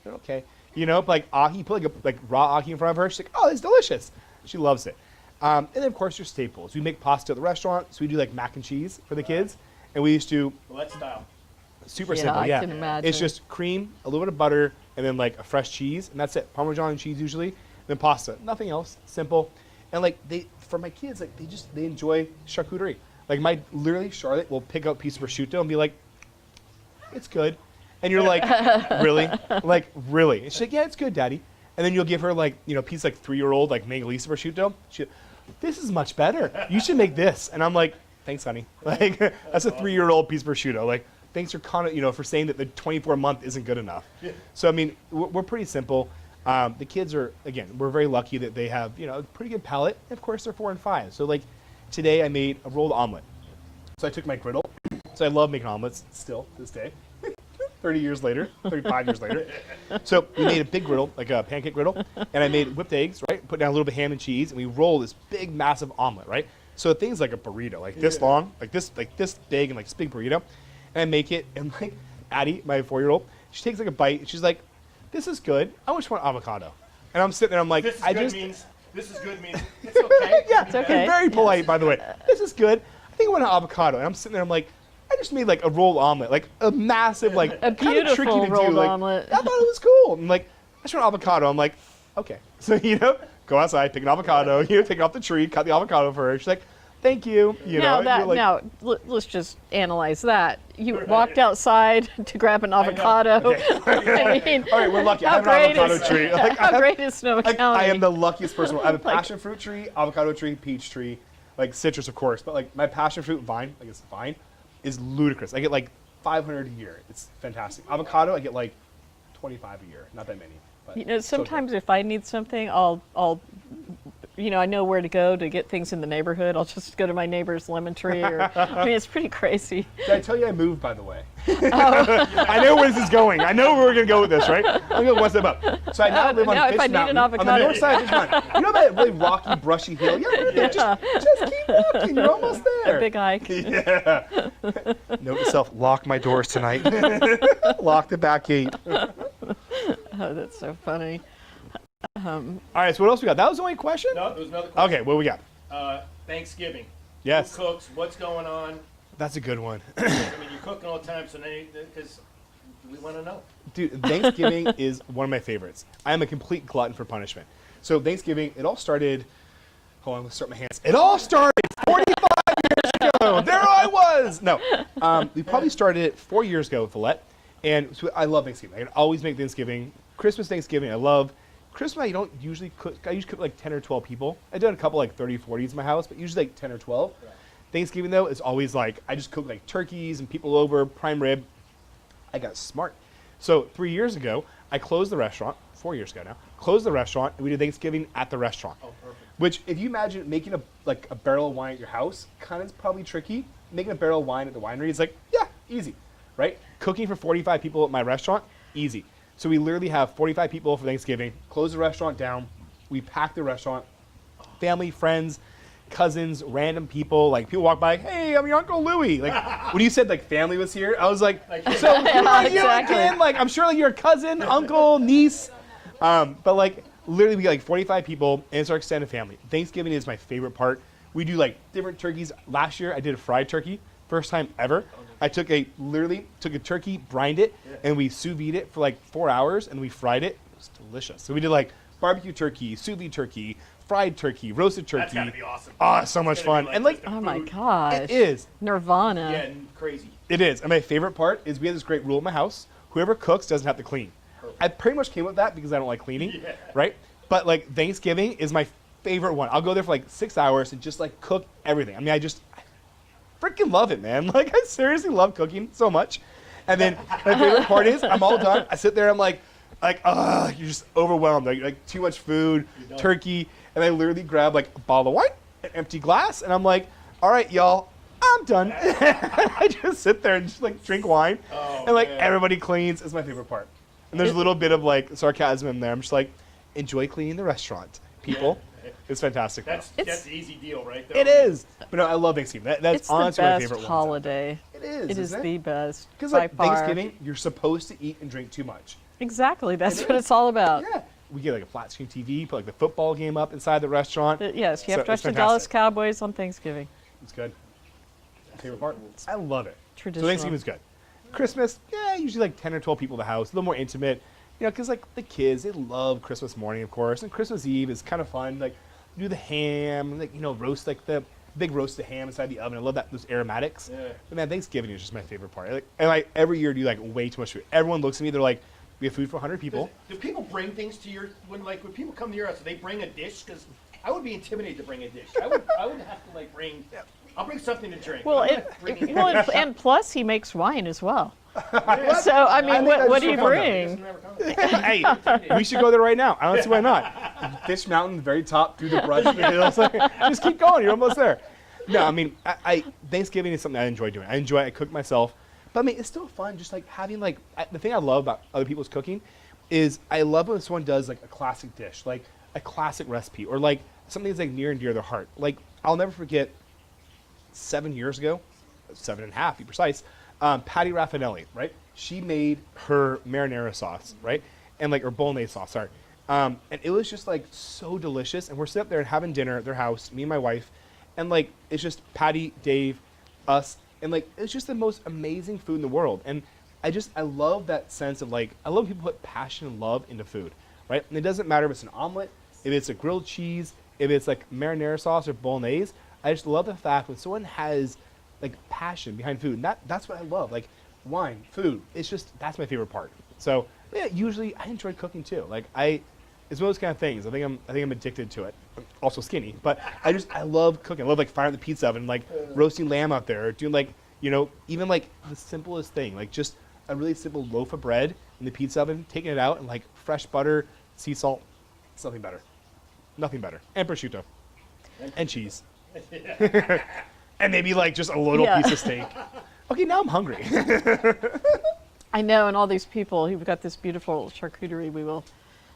they're okay. But ahi, put raw ahi in front of her. She's like, oh, it's delicious. She loves it. And then of course your staples. We make pasta at the restaurant, so we do mac and cheese for the kids, and we used to. Let's style. Super simple, I can imagine. It's just cream, a little bit of butter, and then a fresh cheese, and that's it. Parmesan cheese usually. Then pasta, nothing else, simple. And for my kids, they enjoy charcuterie. Literally Charlotte will pick up a piece of prosciutto and be like, it's good. And you're like, really? Really? And she's like, yeah, it's good, Daddy. And then you'll give her a piece 3-year-old Mangalisa prosciutto. This is much better. You should make this. And I'm like, thanks, honey. That's a 3-year-old piece of prosciutto. Thanks for for saying that the 24-month isn't good enough. Yeah. So we're pretty simple. The kids are, again, we're very lucky that they have, a pretty good palate. Of course, they're 4 and 5. So today I made a rolled omelet. So I took my griddle. So I love making omelets still to this day. 30 years later, 35 years later. So we made a big griddle, a pancake griddle, and I made whipped eggs, right? Put down a little bit of ham and cheese, and we roll this big, massive omelet, right? So the thing's like a burrito, this long, this big, and this big burrito. And I make it, and Addie, my 4-year-old, she takes a bite, and she's like, this is good. I just want avocado. And I'm sitting there, I'm like, this is good means it's okay. Yeah, it's okay. Very polite, by the way. This is good. think I want an avocado. And I'm sitting there, I'm like, I just made like a rolled omelet, like a massive, like A kind of tricky beautiful to rolled do. Like, omelet. I thought it was cool. I'm like, I just want an avocado. I'm like, okay. So, you know, go outside, pick an avocado, you know, take it off the tree, cut the avocado for her. She's like, thank you. You know, Now, and you're like, let's just analyze that. You walked outside to grab an avocado. I mean, all right, we're lucky. I how have an great avocado is- tree. Like, how great is Sonoma like, County? I am the luckiest person. I have a passion fruit tree, avocado tree, peach tree, like citrus, of course. But like my passion fruit vine, like it's vine, is ludicrous. I get like 500 a year. It's fantastic. Avocado, I get like 25 a year. Not that many. But You know, so good. sometimes if I need something, I'll, you know, I know where to go to get things in the neighborhood. I'll just go to my neighbor's lemon tree. Or, I mean, it's pretty crazy. Did I tell you I moved, by the way? Oh. I know where this is going. I know where we're going to go with this, right? I'm going one step up. So I now live on Now if Fish I need an Mountain, on the avocado- north side of Fish Mountain. You know that really rocky, brushy hill? Yeah, right there. Just keep walking. You're almost there. A big hike. Yeah. Note to self, lock my doors tonight. Lock the back gate. All Oh, that's so funny. right, so what else we got? That was the only question? No, there was another question. Okay, what we got? Thanksgiving. Yes, Who cooks? What's going on? that's a good one. I mean, you're cooking all the time, so because we want to know. Dude, Thanksgiving is one of my favorites. I am a complete glutton for punishment. So Thanksgiving, it all started, hold on, let's start my hands. It all started 45 years ago. There I was. No, we probably started it 4 years ago with Valette. And so I love Thanksgiving. I can always make Thanksgiving. Christmas, Thanksgiving, I love. Christmas, I don't usually cook. I usually cook like 10 or 12 people. I did a couple like 30, 40s in my house, but usually like 10 or 12. Right. Thanksgiving, though, is always like, I just cook like turkeys and people over, prime rib. I got smart. So 3 years ago, I closed the restaurant, 4 years ago now, closed the restaurant, and we did Thanksgiving at the restaurant. Oh, perfect. Which, if you imagine making a barrel of wine at your house, kind of is probably tricky. Making a barrel of wine at the winery is like, yeah, easy, right? Cooking for 45 people at my restaurant, easy. So we literally have 45 people for Thanksgiving, close the restaurant down, we pack the restaurant, family, friends, cousins, random people, like people walk by, hey, I'm your Uncle Louie. Like when you said like family was here, I was like, so who are you exactly. again? Like I'm sure like you're a cousin, uncle, niece. But like literally we get like 45 people and it's our extended family. Thanksgiving is my favorite part. We do like different turkeys. Last year I did a fried turkey, first time ever. I literally took a turkey, brined it, and we sous vide it for like 4 hours and we fried it. It was delicious. So we did like barbecue turkey, sous vide turkey, fried turkey, roasted turkey. That's gotta be awesome. Oh, it's so much It's gonna fun. be And like, the Oh my food. gosh. it is. Nirvana. Yeah, and crazy. It is. And my favorite part is we have this great rule at my house. Whoever cooks doesn't have to clean. I pretty much came with that because I don't like cleaning, Yeah. right? But like Thanksgiving is my favorite one. I'll go there for like 6 hours and just like cook everything. I mean, I freaking love it, man. Like I seriously love cooking so much. And then my favorite part is I'm all done. I sit there, I'm like, you're just overwhelmed. Like too much food, done. turkey. And I literally grab like a bottle of wine, an empty glass, and I'm like, all right, y'all, I'm done. I just sit there and just like drink wine. Oh, And like man. everybody cleans. It's my favorite part. And there's a little bit of like sarcasm in there. I'm just like, enjoy cleaning the restaurant, people. It's fantastic. That's It's- the easy deal, right? Though. It is. But no, I love Thanksgiving. That's It's the honestly my best favorite one. holiday. It is. It is isn't the best. Because by like far. Thanksgiving, you're supposed to eat and drink too much. Exactly. That's It what is. it's all about. Yeah. We get like a flat screen TV, put like the football game up inside the restaurant. Yes, you So have to watch it's the Dallas fantastic. Cowboys on Thanksgiving. It's good. Favorite part? I love it. So Traditional. Thanksgiving's good. Christmas, yeah, usually like 10 or 12 people at the house, a little more intimate. You know, because like the kids, they love Christmas morning, of course, and Christmas Eve is kind of fun. Like do the ham, like roast like the big roasted ham inside the oven. I love that those aromatics. Yeah. But man, Thanksgiving is just my favorite part. And I every year do like way too much food. Everyone looks at me, they're like, we have food for 100 people. Do people bring things to your when people come to your house? Do they bring a dish? Because I would be intimidated to bring a dish. I would have to like bring. I'll bring something to drink. Well, I'm not bringing anything. and plus he makes wine as well. Yeah. So I mean, think that's what do so you fun, though. bring? Never come. Hey, we should go there right now. I don't see why not. Fish Mountain, very top, through the brush, the hills. Just keep going. You're almost there. No, I mean, Thanksgiving is something I enjoy doing. I cook myself. But I mean, it's still fun just like having like, the thing I love about other people's cooking is I love when someone does like a classic dish, like a classic recipe, or like something that's like near and dear to their heart. Like, I'll never forget 7 years ago, 7.5 to be precise, Patty Raffinelli, right? She made her marinara sauce, right? And like, or bolognese sauce, sorry. And it was just like so delicious. And we're sitting up there and having dinner at their house, me and my wife. And like, it's just Patty, Dave, us, and like it's just the most amazing food in the world. And I love that sense of like, I love when people put passion and love into food, right? And it doesn't matter if it's an omelet, if it's a grilled cheese, if it's like marinara sauce or bolognese. I just love the fact when someone has like passion behind food, and that's what I love. Like wine, food, it's just, that's my favorite part. So yeah, usually I enjoy cooking too. Like it's one of those kind of things. I think I'm addicted to it. I'm also skinny, but I love cooking. I love like firing the pizza oven, like roasting lamb out there, or doing like, you know, even like the simplest thing, like just a really simple loaf of bread in the pizza oven, taking it out and like fresh butter, sea salt. It's nothing better. Nothing better. And prosciutto. And cheese. And maybe like just a little piece of steak. Okay, now I'm hungry. I know, and all these people who've got this beautiful charcuterie we will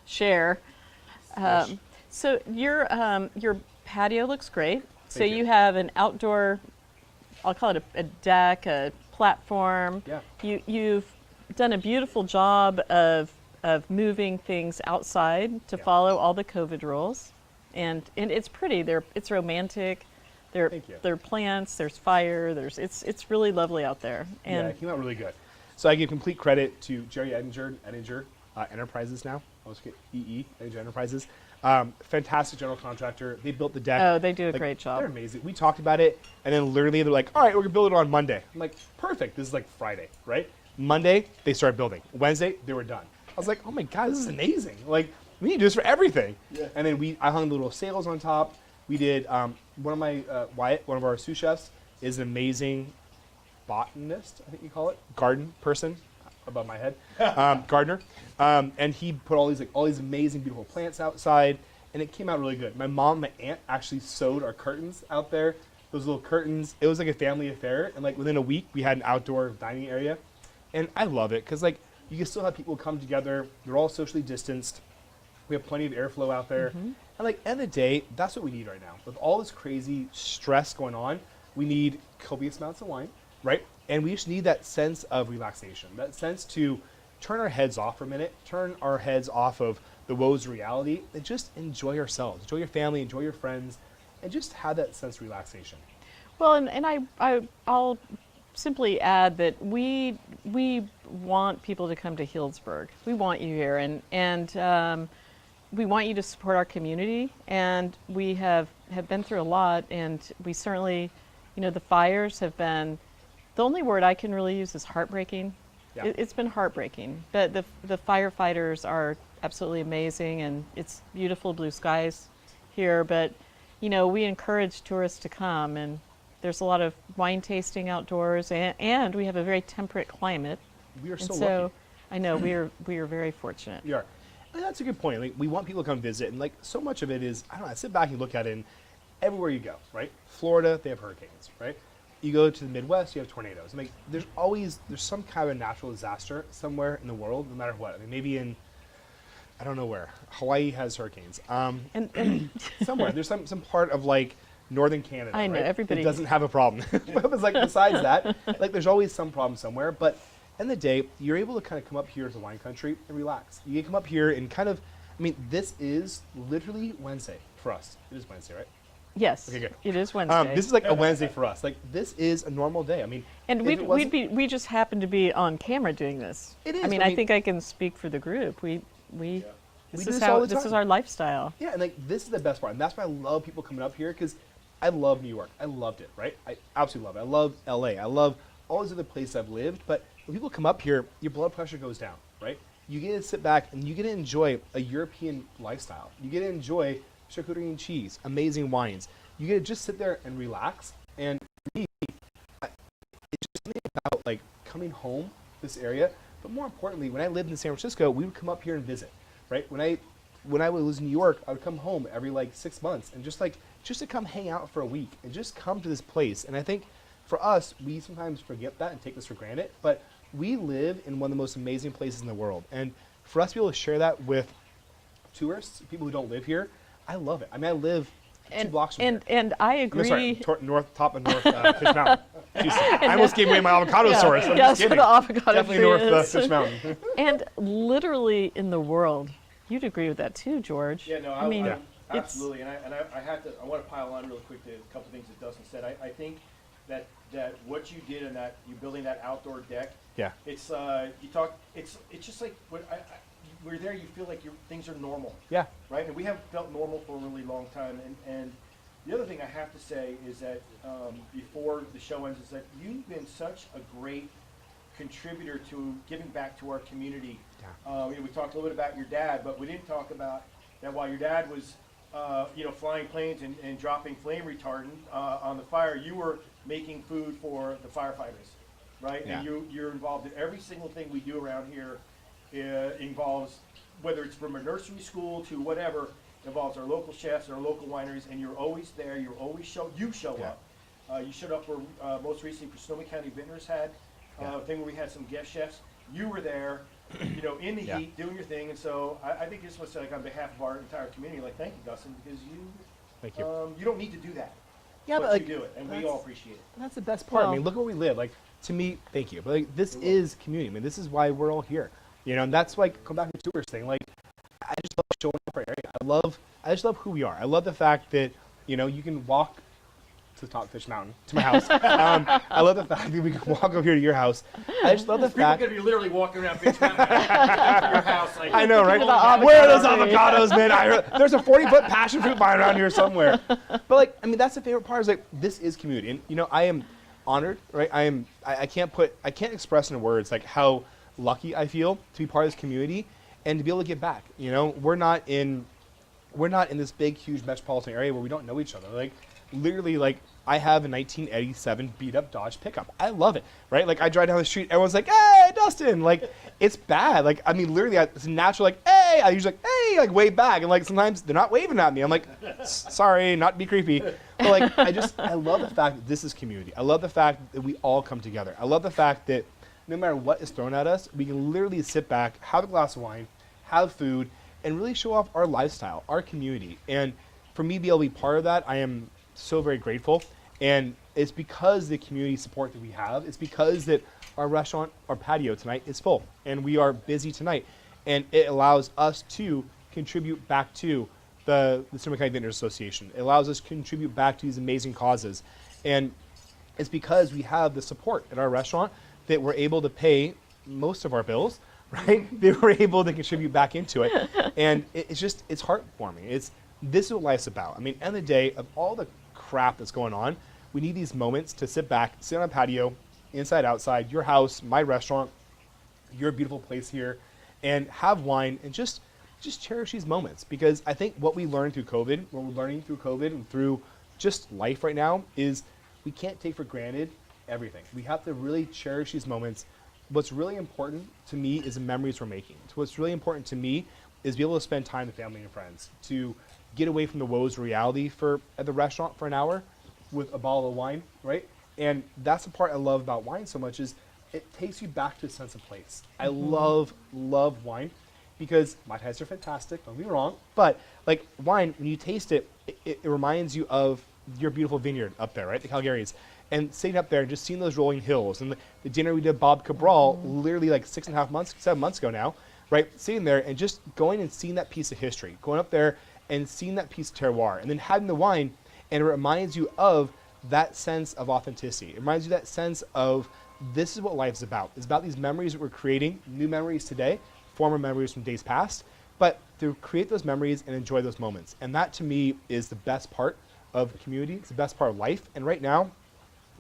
share. So your patio looks great. So Thank you. you have an outdoor, I'll call it a deck, a platform. Yeah. You've done a beautiful job of moving things outside to Yeah. follow all the COVID rules, and it's pretty. It's romantic. Thank you. There are plants. There's fire. It's really lovely out there. Yeah, And it came out really good. So I give complete credit to Jerry Edinger Enterprises now. I was Edinger Enterprises. Fantastic general contractor. They built the deck. oh, they do a Like, great job. They're amazing. We talked about it, and then literally they're like, all right, we're going to build it on Monday. I'm like, perfect. This is like Friday, right? Monday, they started building. Wednesday, they were done. I was like, oh my God, this is amazing. Like, we need to do this for everything. Yeah. And then I hung little sails on top. We did, one of my, Wyatt, one of our sous chefs, is an amazing botanist, I think you call it, garden person, above my head, gardener. And he put all these amazing, beautiful plants outside, and it came out really good. My mom, my aunt actually sewed our curtains out there. Those little curtains, it was like a family affair, and like within a week, we had an outdoor dining area. And I love it, because like, you can still have people come together, they're all socially distanced, we have plenty of airflow out there. Mm-hmm. And like, end of the day, that's what we need right now. With all this crazy stress going on, we need copious amounts of wine, right? And we just need that sense of relaxation, that sense to turn our heads off for a minute, turn our heads off of the woes of reality, and just enjoy ourselves, enjoy your family, enjoy your friends, and just have that sense of relaxation. Well, and I'll simply add that we want people to come to Healdsburg. We want you here, and we want you to support our community. And we have been through a lot, and we certainly, you know, the fires have been. The only word I can really use is heartbreaking. Yeah. It's been heartbreaking, but the firefighters are absolutely amazing, and it's beautiful blue skies here. But you know, we encourage tourists to come, and there's a lot of wine tasting outdoors, and we have a very temperate climate. We are And so so lucky. I know we are very fortunate. We are. And that's a good point. Like, we want people to come visit, and like so much of it is, I don't know, I sit back and look at it, and everywhere you go, right? Florida, they have hurricanes, right? You go to the Midwest, you have tornadoes. I mean, there's some kind of a natural disaster somewhere in the world, no matter what. I mean, maybe in, I don't know where. Hawaii has hurricanes. And Somewhere. There's some part of like northern Canada, I know, right? everybody- It doesn't have a problem. But it's like, besides that, like there's always some problem somewhere. But end of the day, you're able to kind of come up here to wine country and relax. You can come up here and kind of, I mean, this is literally Wednesday for us. It is Wednesday, right? yes, Okay, good. it is Wednesday. This is like a Wednesday for us. Like, this is a normal day. I mean, and if it wasn't- we just happen to be on camera doing this. It is, I mean, but I I mean- think I can speak for the group. We We this do is this all how the this is time. our lifestyle. Yeah, and like this is the best part, and that's why I love people coming up here, because I love New York. I loved it, right? I absolutely love it. I love LA. I love all these other places I've lived. But when people come up here, your blood pressure goes down, right? You get to sit back and you get to enjoy a European lifestyle. You get to enjoy charcuterie and cheese, amazing wines. You get to just sit there and relax. And for me, it's just something about like coming home to this area. But more importantly, when I lived in San Francisco, we would come up here and visit, right? When I was in New York, I would come home every like 6 months and just to come hang out for a week and just come to this place. And I think for us, we sometimes forget that and take this for granted, but we live in one of the most amazing places in the world. And for us to be able to share that with tourists, people who don't live here, I love it. I mean, I live 2 blocks from here. And I I'm agree. sorry, top of North Fish Mountain. Jeez, I almost gave away my avocado source. I'm yeah, just so kidding. the avocado Definitely tree North is. Fish Mountain. And literally in the world, you'd agree with that too, George. Yeah, no, I mean, Yeah. it's absolutely. And I want to pile on real quick to a couple things that Dustin said. I think that what you did in that, you building that outdoor deck. Yeah. It's it's just like we're there. You feel like things are normal. Yeah. Right. And we haven't felt normal for a really long time. And the other thing I have to say is that before the show ends is that you've been such a great contributor to giving back to our community. Yeah. We talked a little bit about your dad, but we didn't talk about that while your dad was flying planes and dropping flame retardant on the fire, you were making food for the firefighters, right? Yeah. And you're involved in every single thing we do around here. Involves, whether it's from a nursery school to whatever, involves our local chefs, our local wineries, and you're always there. You're always show Yeah. up. You showed up for most recently for Sonoma County Vintners had a thing where we had some guest chefs. You were there, in the Yeah. heat, doing your thing, and so I think this was like on behalf of our entire community, like thank you, Dustin, because Thank you. you don't need to do that. Yeah, but but like, you do it, and we that's- all appreciate it. That's the best part. I Well- mean, look where we live. Like, to me, thank you. But like, this is community. I mean, this is why we're all here. And that's like, come back to the tourist thing. Like, I just love showing up our area. I just love who we are. I love the fact that, you can walk to the top of Fish Mountain, to my house. I love the fact that we can walk over here to your house. I just love the People are fact. going to be literally walking around Fish Mountain to your house. Like, I know, right? Look at the Where are those avocado avocados, man? There's a 40-foot passion fruit vine around here somewhere. But like, I mean, that's the favorite part. Is like, this is community, and I am honored, right? I can't express in words like how lucky I feel to be part of this community and to be able to give back. We're not in this big, huge metropolitan area where we don't know each other. Like, literally, like, I have a 1987 beat up Dodge pickup. I love it, right? Like, I drive down the street, everyone's like, "Hey, Dustin!" Like, it's bad. Like, I mean, literally, it's natural. Like, "Hey!" I usually like, "Hey!" Like, wave back, and like sometimes they're not waving at me. I'm like, "Sorry, not to be creepy," but like, I love the fact that this is community. I love the fact that we all come together. I love the fact that no matter what is thrown at us, we can literally sit back, have a glass of wine, have food, and really show off our lifestyle, our community. And for me to be able to be part of that, I am so very grateful. And it's because the community support that we have. It's because that our restaurant, our patio tonight is full, and we are busy tonight. And it allows us to contribute back to the Sonoma County Vintners Association. It allows us to contribute back to these amazing causes. And it's because we have the support at our restaurant that we're able to pay most of our bills, right? They were able to contribute back into it. And it's heartwarming. This is what life's about. I mean, end of the day, of all the crap that's going on, we need these moments to sit back, sit on a patio, inside, outside, your house, my restaurant, your beautiful place here, and have wine and just cherish these moments. Because I think what we're learning through COVID and through just life right now is we can't take for granted everything. We have to really cherish these moments. What's really important to me is the memories we're making. So what's really important to me is be able to spend time with family and friends, to get away from the woes of reality at the restaurant for an hour with a bottle of wine, right? And that's the part I love about wine so much is it takes you back to a sense of place. I love wine because my tastes are fantastic, don't get me wrong, but like wine, when you taste it, it reminds you of your beautiful vineyard up there, right? The Calgaries. And sitting up there and just seeing those rolling hills and the dinner we did Bob Cabral literally like 7 months ago now, right? Sitting there and just going and seeing that piece of history, going up there and seeing that piece of terroir and then having the wine, and it reminds you of that sense of authenticity. It reminds you that sense of this is what life's about. It's about these memories that we're creating, new memories today, former memories from days past, but to create those memories and enjoy those moments. And that to me is the best part of the community. It's the best part of life. And right now,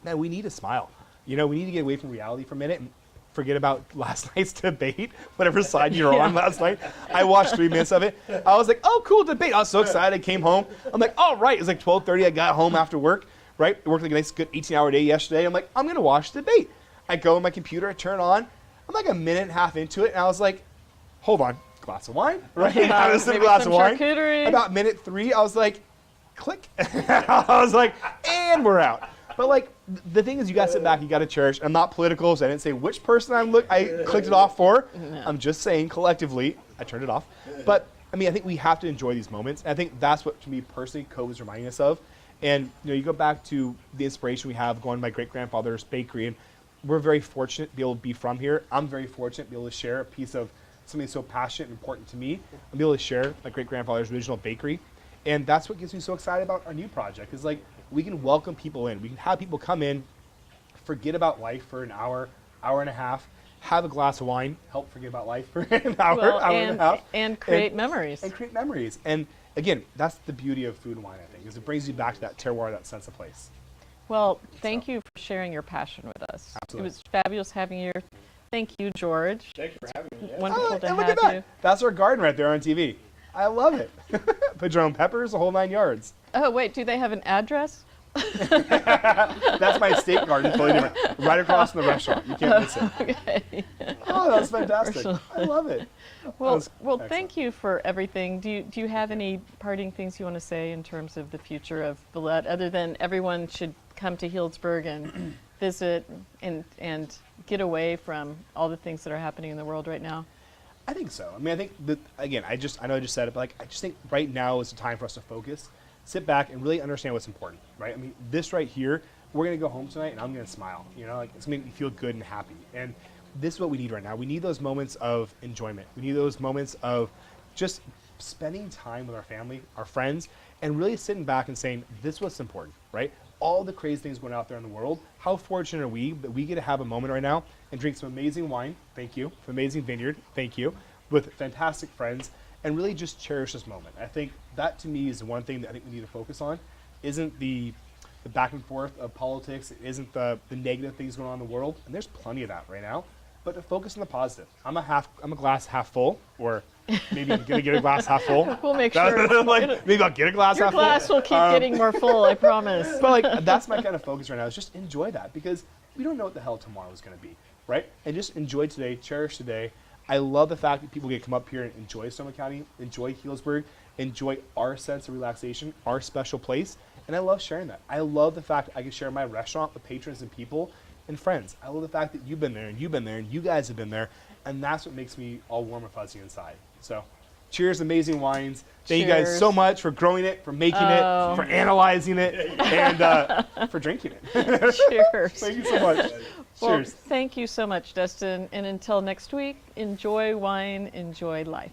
man, we need to smile. We need to get away from reality for a minute and forget about last night's debate, whatever side you're on last night. I watched 3 minutes of it. I was like, oh, cool debate. I was so excited. I came home. I'm like, all right. It was like 12:30. I got home after work, right? I worked like a nice, good 18-hour day yesterday. I'm like, I'm going to watch the debate. I go on my computer. I turn it on. I'm like a minute and a half into it, and I was like, hold on. Glass of wine, right? I was a Maybe glass some of wine. charcuterie. About minute 3, I was like, click. I was like, and we're out. But like the thing is, you gotta sit back, you gotta cherish. I'm not political, so I didn't say which person I clicked it off for. No. I'm just saying collectively, I turned it off. But I mean, I think we have to enjoy these moments. And I think that's what, to me personally, COVID is reminding us of. And you go back to the inspiration we have going to my great grandfather's bakery, and we're very fortunate to be able to be from here. I'm very fortunate to be able to share a piece of something so passionate and important to me, and be able to share my great grandfather's original bakery. And that's what gets me so excited about our new project, is like we can welcome people in. We can have people come in, forget about life for an hour, hour and a half, have a glass of wine, help forget about life for an hour, Well, hour and a half. and create memories. And create memories. And again, that's the beauty of food and wine, I think, is it brings you back to that terroir, that sense of place. Well, thank you for sharing your passion with us. Absolutely. It was fabulous having you here. Thank you, George. Thank you for having me. Yeah. Wonderful to and look have at that. you. That's our garden right there on TV. I love it. Put your own peppers, the whole 9 yards. Oh, wait, do they have an address? That's my estate garden, totally different. Right across from the restaurant. You can't miss it. Okay. Oh, that's fantastic. I love it. Well, Excellent. thank you for everything. Do you have any parting things you want to say in terms of the future of Valette, other than everyone should come to Healdsburg and visit and get away from all the things that are happening in the world right now? I think so. I mean, I think that, again, I know I just said it, but like, I just think right now is the time for us to focus, sit back, and really understand what's important, right? I mean, this right here, we're going to go home tonight, and I'm going to smile. You know, like, it's going to make me feel good and happy. And this is what we need right now. We need those moments of enjoyment. We need those moments of just spending time with our family, our friends, and really sitting back and saying, this is what's important, right? All the crazy things going out there in the world, how fortunate are we that we get to have a moment right now and drink some amazing wine, thank you, from amazing vineyard, thank you, with fantastic friends, and really just cherish this moment. I think that, to me, is the one thing that I think we need to focus on. Isn't the back and forth of politics, it isn't the negative things going on in the world, and there's plenty of that right now, but to focus on the positive. I'm a glass half full, or maybe I'm gonna get a glass half full. We'll make sure. Like, maybe I'll get a glass Your half glass full. will keep getting more full, I promise. But like, that's my kind of focus right now, is just enjoy that, because we don't know what the hell tomorrow is going to be, right? And just enjoy today, cherish today. I love the fact that people get to come up here and enjoy Sonoma County, enjoy Healdsburg, enjoy our sense of relaxation, our special place, and I love sharing that. I love the fact that I can share my restaurant with patrons and people and friends. I love the fact that you've been there, and you've been there, and you guys have been there, and that's what makes me all warm and fuzzy inside. So, cheers, amazing wines. Thank you guys Cheers. so much for growing it, for making it, for analyzing it, and for drinking it. Cheers. Thank you so much. Well, Cheers. thank you so much, Dustin. And until next week, enjoy wine, enjoy life.